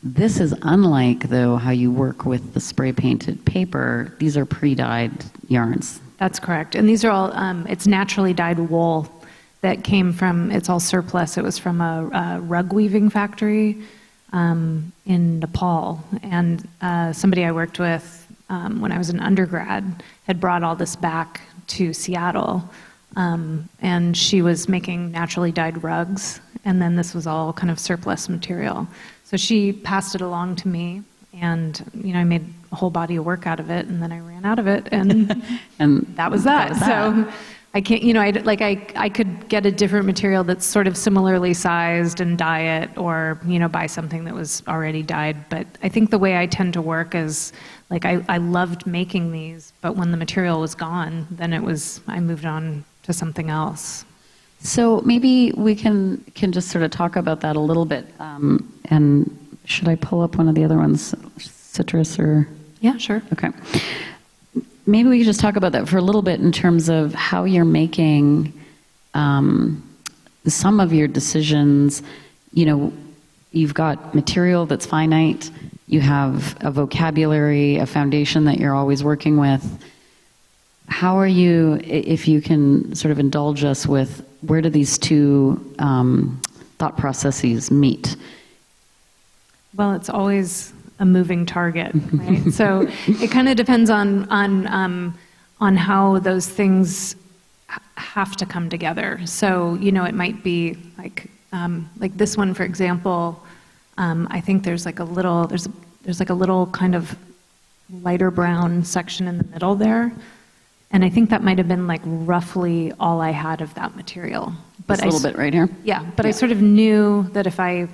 This is unlike, though, how you work with the spray painted paper. These are pre-dyed yarns. That's correct, and these are all it's naturally dyed wool that came from, it's all surplus. It was from a rug weaving factory in Nepal. And somebody I worked with when I was an undergrad had brought all this back to Seattle. And she was making naturally dyed rugs. And then this was all kind of surplus material. So she passed it along to me. And, I made a whole body of work out of it. And then I ran out of it. And, and that was that. So I can't, I could get a different material that's sort of similarly sized and dye it, or, buy something that was already dyed. But I think the way I tend to work is, like, I loved making these, but when the material was gone, then I moved on to something else. So maybe we can just sort of talk about that a little bit. And should I pull up one of the other ones, citrus or? Yeah, sure. Okay. Maybe we could just talk about that for a little bit in terms of how you're making some of your decisions. You've got material that's finite. You have a vocabulary, a foundation that you're always working with. How are you, if you can sort of indulge us with, where do these two thought processes meet? Well, it's always a moving target, right? So it kind of depends on how those things have to come together. So it might be like this one, for example. I think there's like a little kind of lighter brown section in the middle there, and I think that might have been like roughly all I had of that material. But a little bit right here. Yeah, but I sort of knew that if I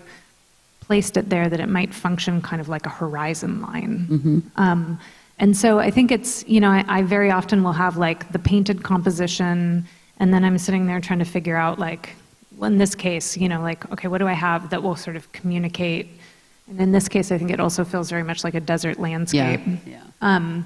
placed it there that it might function kind of like a horizon line. Mm-hmm. And so I think it's, I very often will have like the painted composition, and then I'm sitting there trying to figure out like, well, in this case, like, okay, what do I have that will sort of communicate? And in this case, I think it also feels very much like a desert landscape. Yeah.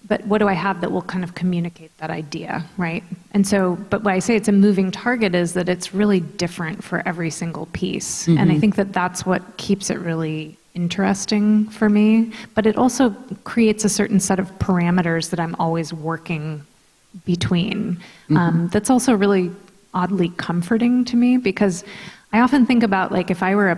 But what do I have that will kind of communicate that idea, right? And so, but when I say it's a moving target is that it's really different for every single piece. Mm-hmm. And I think that that's what keeps it really interesting for me. But it also creates a certain set of parameters that I'm always working between. Mm-hmm. That's also really oddly comforting to me, because I often think about like if I were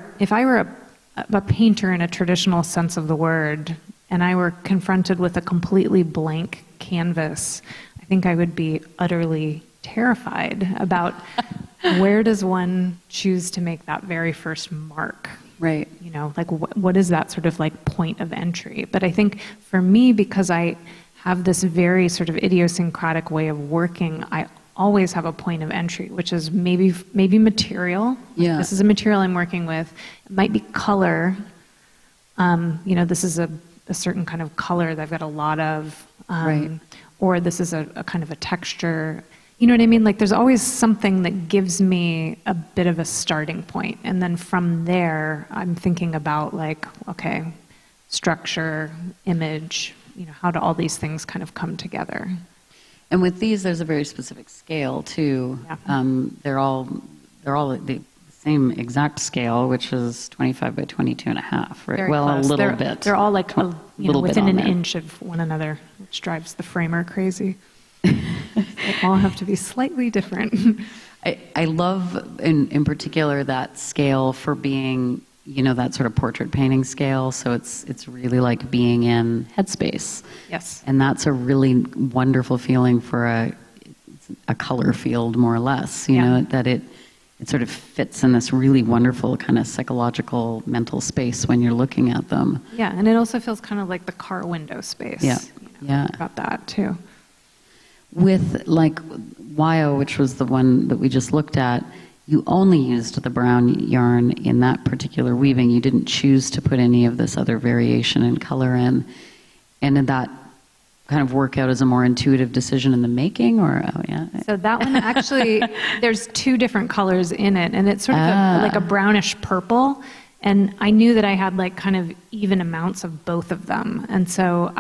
a painter in a traditional sense of the word, and I were confronted with a completely blank canvas, I think I would be utterly terrified about where does one choose to make that very first mark? Right. Like what is that sort of like point of entry? But I think for me, because I have this very sort of idiosyncratic way of working, I always have a point of entry, which is maybe material. Yeah. This is a material I'm working with. It might be color. This is a certain kind of color that I've got a lot of, right. Or this is a kind of a texture. You know what I mean? Like there's always something that gives me a bit of a starting point. And then from there, I'm thinking about like, okay, structure, image, how do all these things kind of come together? And with these, there's a very specific scale too. Yeah. They're all the same exact scale, which is 25 by 22 and a half, right? Very well, close. a little bit. They're all like within an there. inch of one another, which drives the framer crazy. They all have to be slightly different. I love, in particular, that scale for being, that sort of portrait painting scale. So it's really like being in headspace. Yes. And that's a really wonderful feeling for a color field, more or less. You know, that it sort of fits in this really wonderful kind of psychological mental space when you're looking at them. Yeah, and it also feels kind of like the car window space. Yeah, yeah. About that too. With like Wyo, which was the one that we just looked at, you only used the brown yarn in that particular weaving. You didn't choose to put any of this other variation in color in. And did that kind of work out as a more intuitive decision in the making, or So that one actually, there's two different colors in it, and it's sort of like a brownish purple. And I knew that I had like kind of even amounts of both of them, and so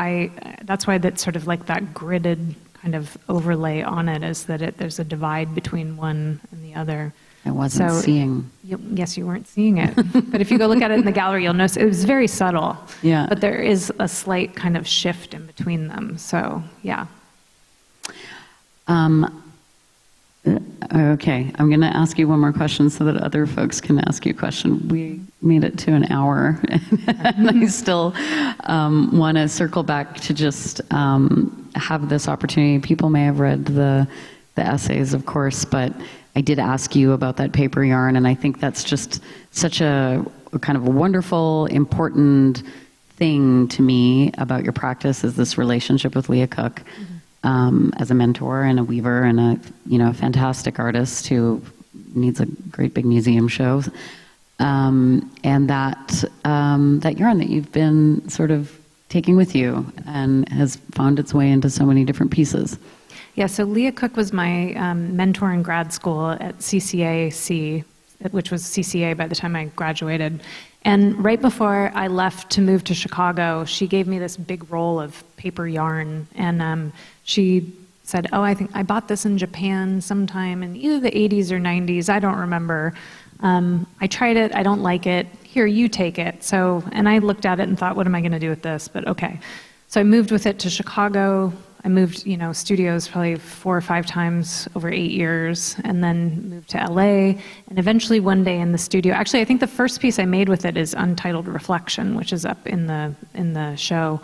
that's why that's sort of like that gridded kind of overlay on it, is that there's a divide between one and the other. I wasn't seeing. Yes, you weren't seeing it. But if you go look at it in the gallery, you'll notice it was very subtle. Yeah. But there is a slight kind of shift in between them. So, yeah. Okay, I'm going to ask you one more question so that other folks can ask you a question. We made it to an hour, and I still want to circle back to just have this opportunity. People may have read the essays, of course, but I did ask you about that paper yarn, and I think that's just such a kind of a wonderful, important thing to me about your practice, is this relationship with Leah Cook. As a mentor and a weaver and a fantastic artist who needs a great big museum show, and that yarn that you've been sort of taking with you and has found its way into so many different pieces. Yeah, so Leah Cook was my mentor in grad school at CCAC, which was CCA by the time I graduated. And right before I left to move to Chicago, she gave me this big roll of paper yarn, and she said, I think I bought this in Japan sometime in either the 80s or 90s, I don't remember. I tried it, I don't like it, here, you take it. And I looked at it and thought, what am I gonna do with this? But okay. So I moved with it to Chicago. I moved, studios probably 4 or 5 times over 8 years, and then moved to LA. And eventually one day in the studio, actually I think the first piece I made with it is Untitled Reflection, which is up in the show.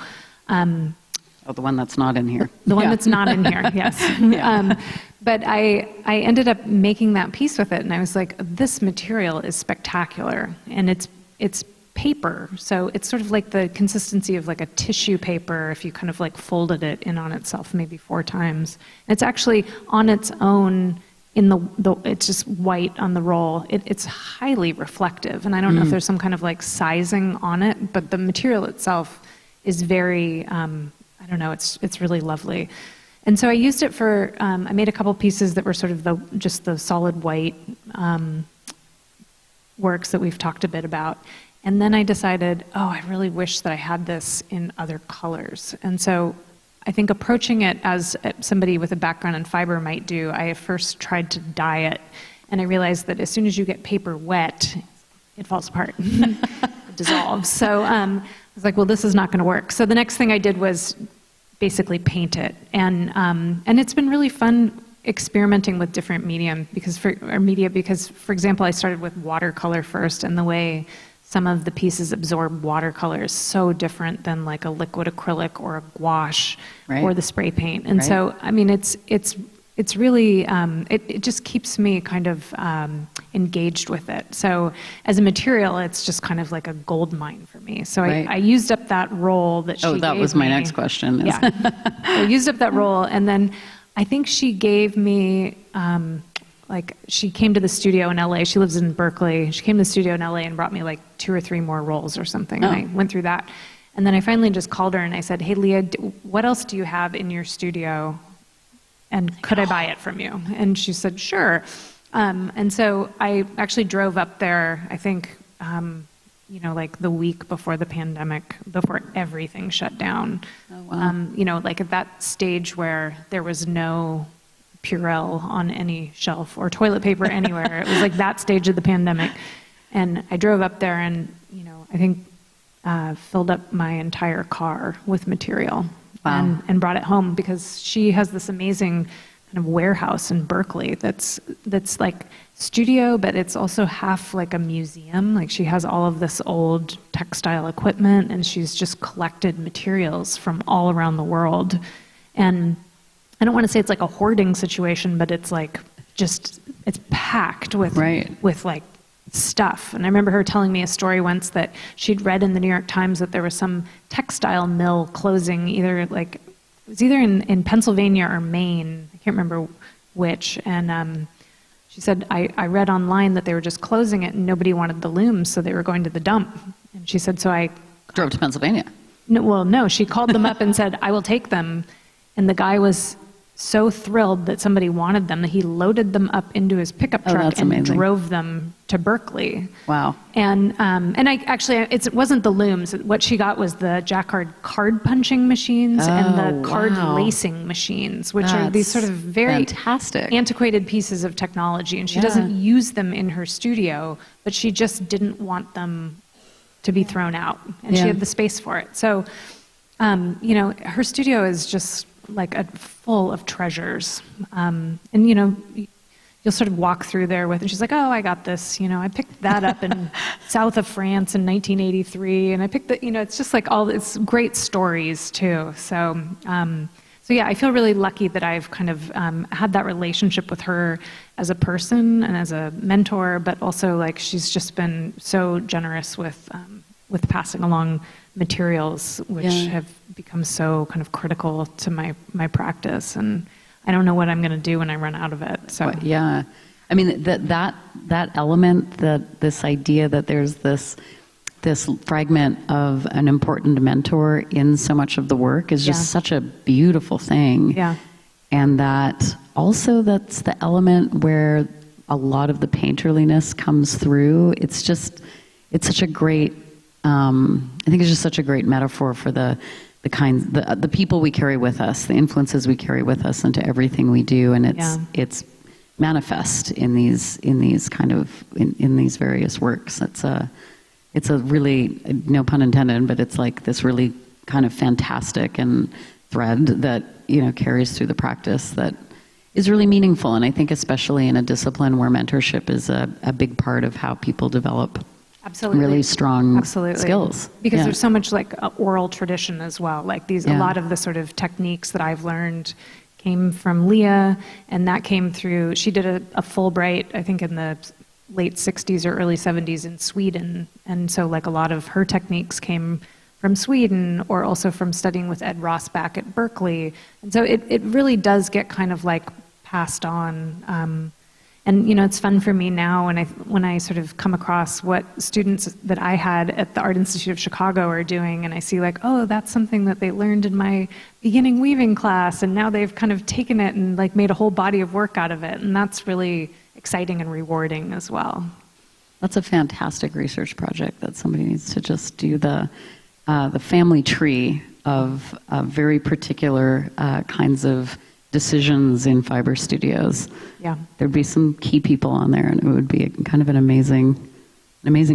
The one that's not in here. The one that's not in here, yes. Yeah. But I ended up making that piece with it, and I was like, this material is spectacular, and it's paper, so it's sort of like the consistency of like a tissue paper if you kind of like folded it in on itself maybe 4 times. It's actually on its own it's just white on the roll. It's highly reflective, and I don't know if there's some kind of like sizing on it, but the material itself is very, I don't know, it's really lovely. And so I used it for, I made a couple pieces that were sort of just the solid white works that we've talked a bit about. And then I decided, I really wish that I had this in other colors. And so I think approaching it as somebody with a background in fiber might do, I first tried to dye it. And I realized that as soon as you get paper wet, it falls apart, it dissolves. So I was like, well, this is not going to work. So the next thing I did was basically paint it. And it's been really fun experimenting with different media because, for example, I started with watercolor first, and the way some of the pieces absorb watercolor is so different than like a liquid acrylic or a gouache or the spray paint. And so, I mean, it's really, it just keeps me kind of engaged with it. So as a material, it's just kind of like a gold mine for me. So I used up that roll that she gave me. Oh, that was my next question. Yeah. I used up that roll, and then I think she gave me, she came to the studio in LA. She lives in Berkeley. She came to the studio in LA and brought me like 2 or 3 more rolls or something. And I went through that. And then I finally just called her and I said, hey, Leah, what else do you have in your studio? And could I buy it from you? And she said, sure. And so I actually drove up there, I think, like the week before the pandemic, before everything shut down. Oh, wow. Like at that stage where there was no Purell on any shelf or toilet paper anywhere. It was like that stage of the pandemic. And I drove up there and, I think filled up my entire car with material. Wow. And brought it home because she has this amazing kind of warehouse in Berkeley that's like studio, but it's also half like a museum. Like she has all of this old textile equipment, and she's just collected materials from all around the world. And I don't want to say it's like a hoarding situation, but it's like it's packed with like stuff. And I remember her telling me a story once that she'd read in the New York Times that there was some textile mill closing either in Pennsylvania or Maine. I can't remember which. And she said, I read online that they were just closing it and nobody wanted the looms, so they were going to the dump. And she said, so I drove to Pennsylvania. No, she called them up and said, I will take them. And the guy was so thrilled that somebody wanted them that he loaded them up into his pickup truck and amazing. drove them to Berkeley. Wow. And it wasn't the looms. What she got was the Jacquard card punching machines and the card lacing machines, which are these sort of very fantastic, antiquated pieces of technology. And she doesn't use them in her studio, but she just didn't want them to be thrown out. And she had the space for it. So, her studio is just like full of treasures. And, you'll sort of walk through there with, and she's like, oh, I got this, I picked that up in south of France in 1983. And I picked it's just like it's great stories too. So yeah, I feel really lucky that I've kind of had that relationship with her as a person and as a mentor, but also like she's just been so generous with passing along materials, which have become so kind of critical to my practice. And I don't know what I'm going to do when I run out of it. So yeah, I mean that element, this idea that there's this fragment of an important mentor in so much of the work is just such a beautiful thing. Yeah, and that's the element where a lot of the painterliness comes through. It's such a great. I think it's just such a great metaphor for the people we carry with us, the influences we carry with us into everything we do, and it's manifest in these various works. It's a really, no pun intended, but it's like this really kind of fantastic and thread that carries through the practice that is really meaningful. And I think especially in a discipline where mentorship is a big part of how people develop. Absolutely. Really strong skills. Because there's so much like oral tradition as well. Like a lot of the sort of techniques that I've learned came from Leah, and that came through, she did a Fulbright, I think in the late 60s or early 70s in Sweden. And so like a lot of her techniques came from Sweden, or also from studying with Ed Ross back at Berkeley. And so it really does get kind of like passed on. And it's fun for me now when I sort of come across what students that I had at the Art Institute of Chicago are doing, and I see like, oh, that's something that they learned in my beginning weaving class, and now they've kind of taken it and like made a whole body of work out of it, and that's really exciting and rewarding as well. That's a fantastic research project that somebody needs to just do the family tree of very particular kinds of decisions in fiber studios. Yeah. There'd be some key people on there, and it would be kind of an amazing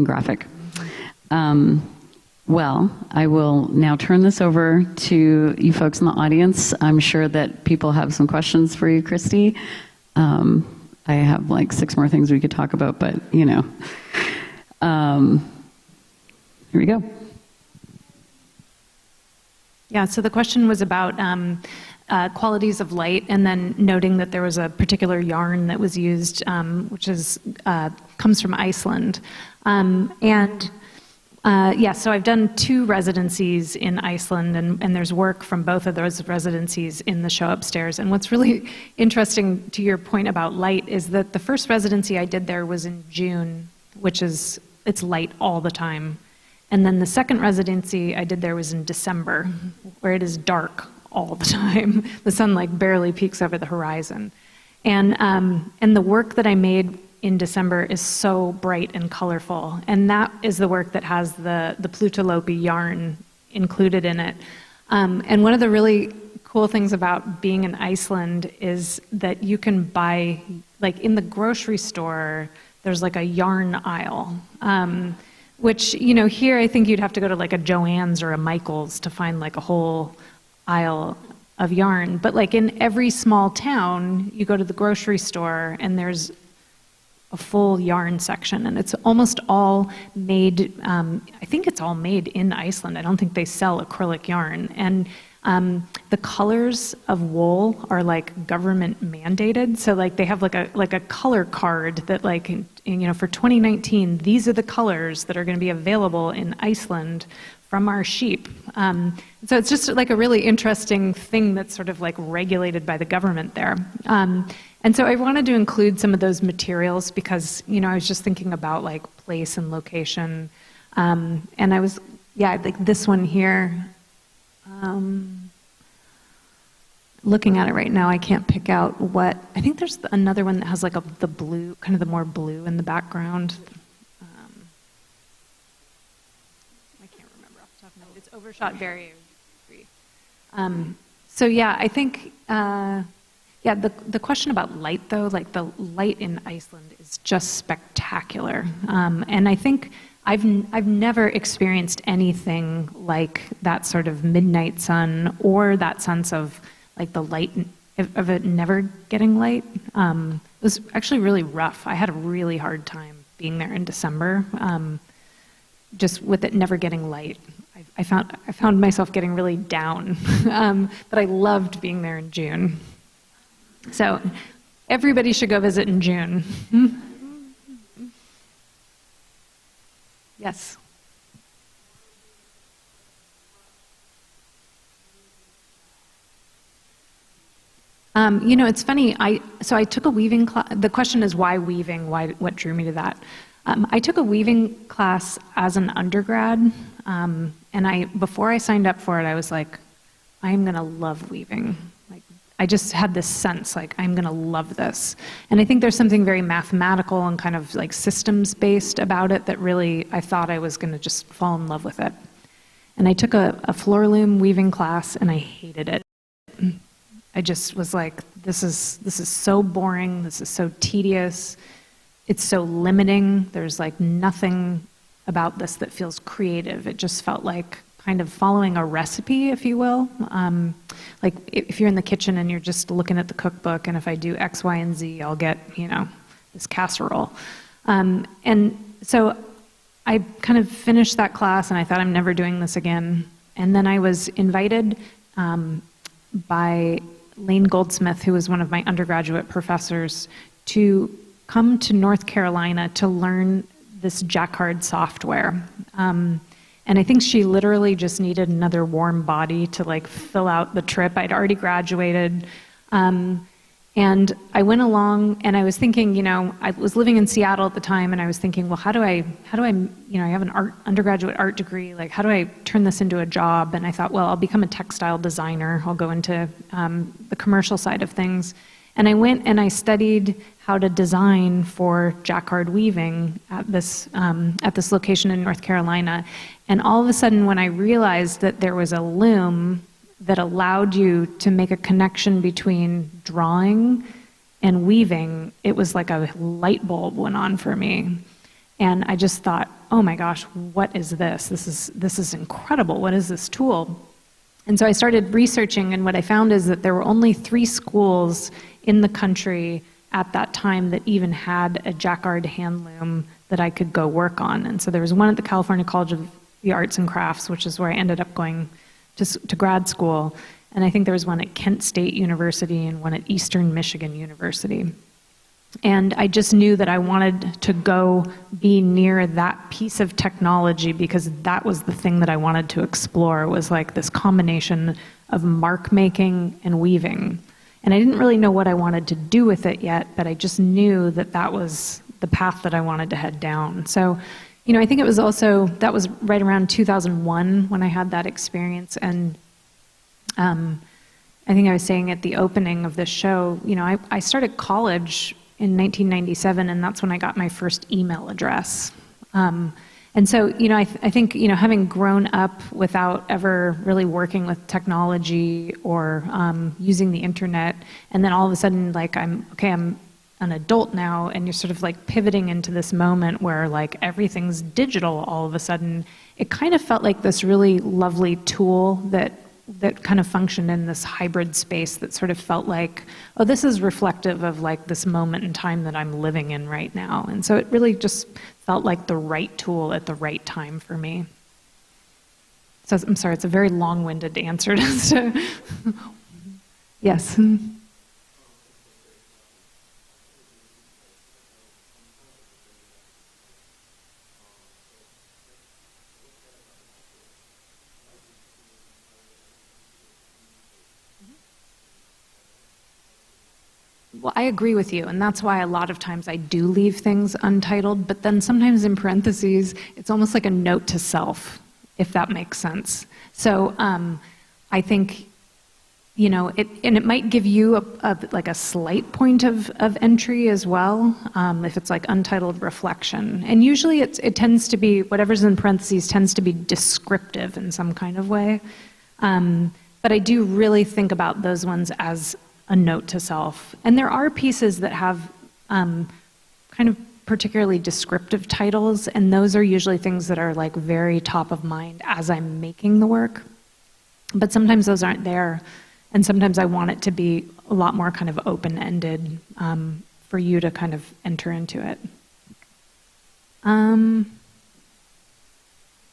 graphic. Well, I will now turn this over to you folks in the audience. I'm sure that people have some questions for you, Christy. I have like 6 more things we could talk about, but here we go. Yeah, so the question was about qualities of light, and then noting that there was a particular yarn that was used, which comes from Iceland. So I've done 2 residencies in Iceland, and there's work from both of those residencies in the show upstairs. And what's really interesting to your point about light is that the first residency I did there was in June, it's light all the time. And then the second residency I did there was in December, where it is dark all the time. The sun like barely peeks over the horizon. And the work that I made in December is so bright and colorful. And that is the work that has the Plutolopi yarn included in it. And one of the really cool things about being in Iceland is that you can buy, like in the grocery store, there's like a yarn aisle. Which, here I think you'd have to go to like a Joann's or a Michael's to find like a whole aisle of yarn. But like in every small town, you go to the grocery store and there's a full yarn section, and it's almost all made, I think it's all made in Iceland. I don't think they sell acrylic yarn. And the colors of wool are like government mandated. So like they have like a color card that like, for 2019, these are the colors that are going to be available in Iceland from our sheep. So it's just like a really interesting thing that's sort of like regulated by the government there. And so I wanted to include some of those materials because, I was just thinking about like place and location. And I was, like this one here. Looking at it right now, I can't pick out what. I think there's another one that has like the blue, kind of the more blue in the background. I can't remember off the top of my head. It's Overshot Barrier 3. I think, the question about light though, like the light in Iceland is just spectacular. And I think I've never experienced anything like that sort of midnight sun or that sense of like the light of it never getting light. It was actually really rough. I had a really hard time being there in December, just with it never getting light. I found myself getting really down, but I loved being there in June. So everybody should go visit in June. Yes. It's funny. I took a weaving class. The question is why weaving? What drew me to that? I took a weaving class as an undergrad, and before I signed up for it, I was like, I'm gonna love weaving. Like, I just had this sense, like, I'm gonna love this. And I think there's something very mathematical and kind of like systems-based about it that really, I thought I was gonna just fall in love with it. And I took a floor loom weaving class, and I hated it. I just was like, this is so boring, this is so tedious, it's so limiting, there's like nothing about this that feels creative. It just felt like kind of following a recipe, if you will. Like if you're in the kitchen and you're just looking at the cookbook, and if I do X, Y, and Z, I'll get, this casserole. And so I kind of finished that class, and I thought, I'm never doing this again. And then I was invited by Lane Goldsmith, who was one of my undergraduate professors, to come to North Carolina to learn this jacquard software. And I think she literally just needed another warm body to like fill out the trip. I'd already graduated. And I went along and I was thinking, I was living in Seattle at the time and I was thinking, well, how do I, I have an undergraduate art degree, like how do I turn this into a job? And I thought, well, I'll become a textile designer. I'll go into the commercial side of things. And I went and I studied how to design for jacquard weaving at this location in North Carolina. And all of a sudden, when I realized that there was a loom that allowed you to make a connection between drawing and weaving, it was like a light bulb went on for me. And I just thought, oh my gosh, what is this? This is incredible. What is this tool? And so I started researching, and what I found is that there were only 3 schools in the country at that time that even had a jacquard hand loom that I could go work on. And so there was one at the California College of the Arts and Crafts, which is where I ended up going to grad school. And I think there was one at Kent State University and one at Eastern Michigan University. And I just knew that I wanted to go be near that piece of technology because that was the thing that I wanted to explore, was like this combination of mark making and weaving. And I didn't really know what I wanted to do with it yet, but I just knew that that was the path that I wanted to head down. So, I think it was also, that was right around 2001 when I had that experience. And I think I was saying at the opening of this show, I started college in 1997, and that's when I got my first email address. And so, I think, having grown up without ever really working with technology or using the internet, and then all of a sudden, like, I'm an adult now, and you're sort of like pivoting into this moment where like everything's digital all of a sudden, it kind of felt like this really lovely tool that kind of functioned in this hybrid space that sort of felt like, oh, this is reflective of like this moment in time that I'm living in right now. And so it really just felt like the right tool at the right time for me. So I'm sorry, it's a very long-winded answer. Yes. Well, I agree with you, and that's why a lot of times I do leave things untitled, but then sometimes in parentheses, it's almost like a note to self, if that makes sense. So I think, it might give you a slight point of entry as well, if it's like untitled reflection. And usually it tends to be, whatever's in parentheses tends to be descriptive in some kind of way. But I do really think about those ones as a note to self. And there are pieces that have kind of particularly descriptive titles, and those are usually things that are like very top of mind as I'm making the work. But sometimes those aren't there, and sometimes I want it to be a lot more kind of open-ended for you to kind of enter into it.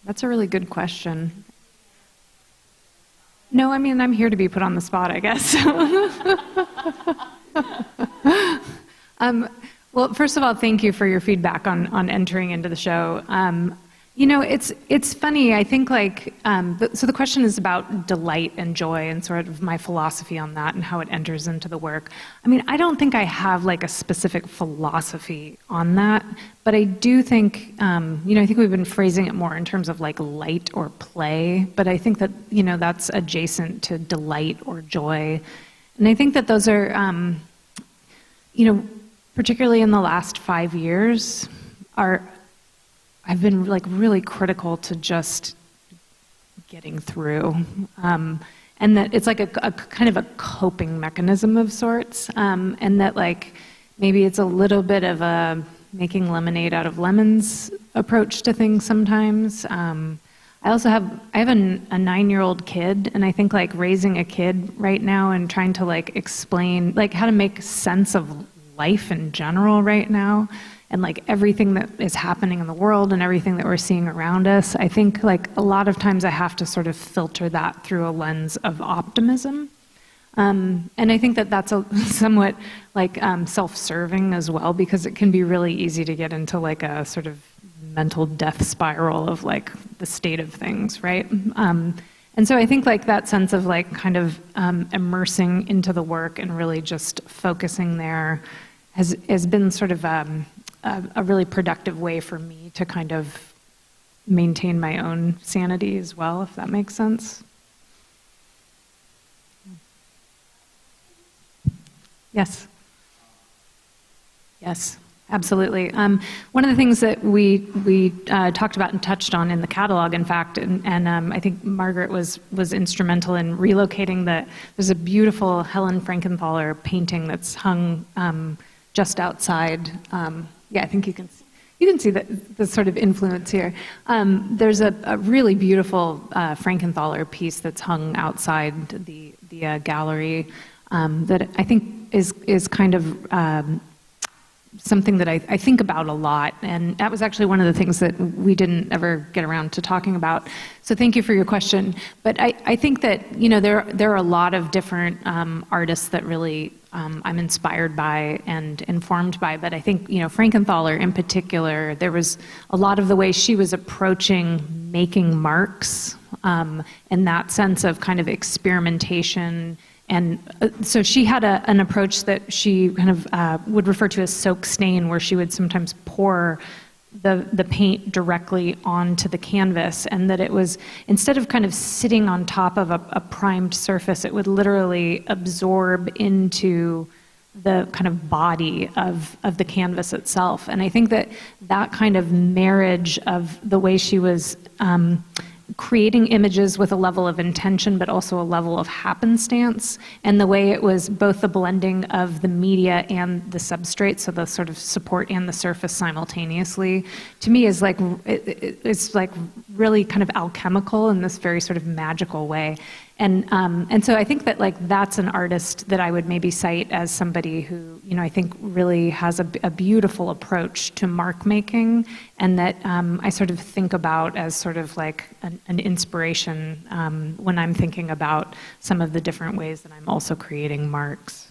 That's a really good question. No, I mean, I'm here to be put on the spot, I guess. Well, first of all, thank you for your feedback on entering into the show. It's funny, I think so the question is about delight and joy and sort of my philosophy on that and how it enters into the work. I mean, I don't think I have like a specific philosophy on that, but I do think, I think we've been phrasing it more in terms of like light or play, but I think that, that's adjacent to delight or joy. And I think that those are, particularly in the last 5 years, I've been like really critical to just getting through, and that it's like a kind of a coping mechanism of sorts, and that like maybe it's a little bit of a making lemonade out of lemons approach to things sometimes. I have a 9-year-old kid, and I think like raising a kid right now and trying to like explain like how to make sense of life in general right now, and like everything that is happening in the world and everything that we're seeing around us, I think like a lot of times I have to sort of filter that through a lens of optimism. And I think that that's somewhat like self-serving as well, because it can be really easy to get into like a sort of mental death spiral of like the state of things, right? And so I think like that sense of like kind of immersing into the work and really just focusing there has been sort of a really productive way for me to kind of maintain my own sanity as well, if that makes sense. Yes. Yes, absolutely. One of the things that we talked about and touched on in the catalog, in fact, and I think Margaret was instrumental in relocating there's a beautiful Helen Frankenthaler painting that's hung just outside. Yeah, I think you can see the sort of influence here. There's a really beautiful Frankenthaler piece that's hung outside the gallery that I think is kind of something that I think about a lot, and that was actually one of the things that we didn't ever get around to talking about. So thank you for your question. But I think that there are a lot of different artists that really I'm inspired by and informed by. But I think Frankenthaler in particular, there was a lot of the way she was approaching making marks, and that sense of kind of experimentation. And so she had an approach that she kind of would refer to as soak stain, where she would sometimes pour the paint directly onto the canvas, and that it was, instead of kind of sitting on top of a primed surface, it would literally absorb into the kind of body of the canvas itself. And I think that kind of marriage of the way she was creating images with a level of intention, but also a level of happenstance, and the way it was both the blending of the media and the substrate, so the sort of support and the surface simultaneously, to me is like, it's like really kind of alchemical in this very sort of magical way. And so I think that like that's an artist that I would maybe cite as somebody who I think really has a beautiful approach to mark making, and that I sort of think about as sort of like an inspiration when I'm thinking about some of the different ways that I'm also creating marks.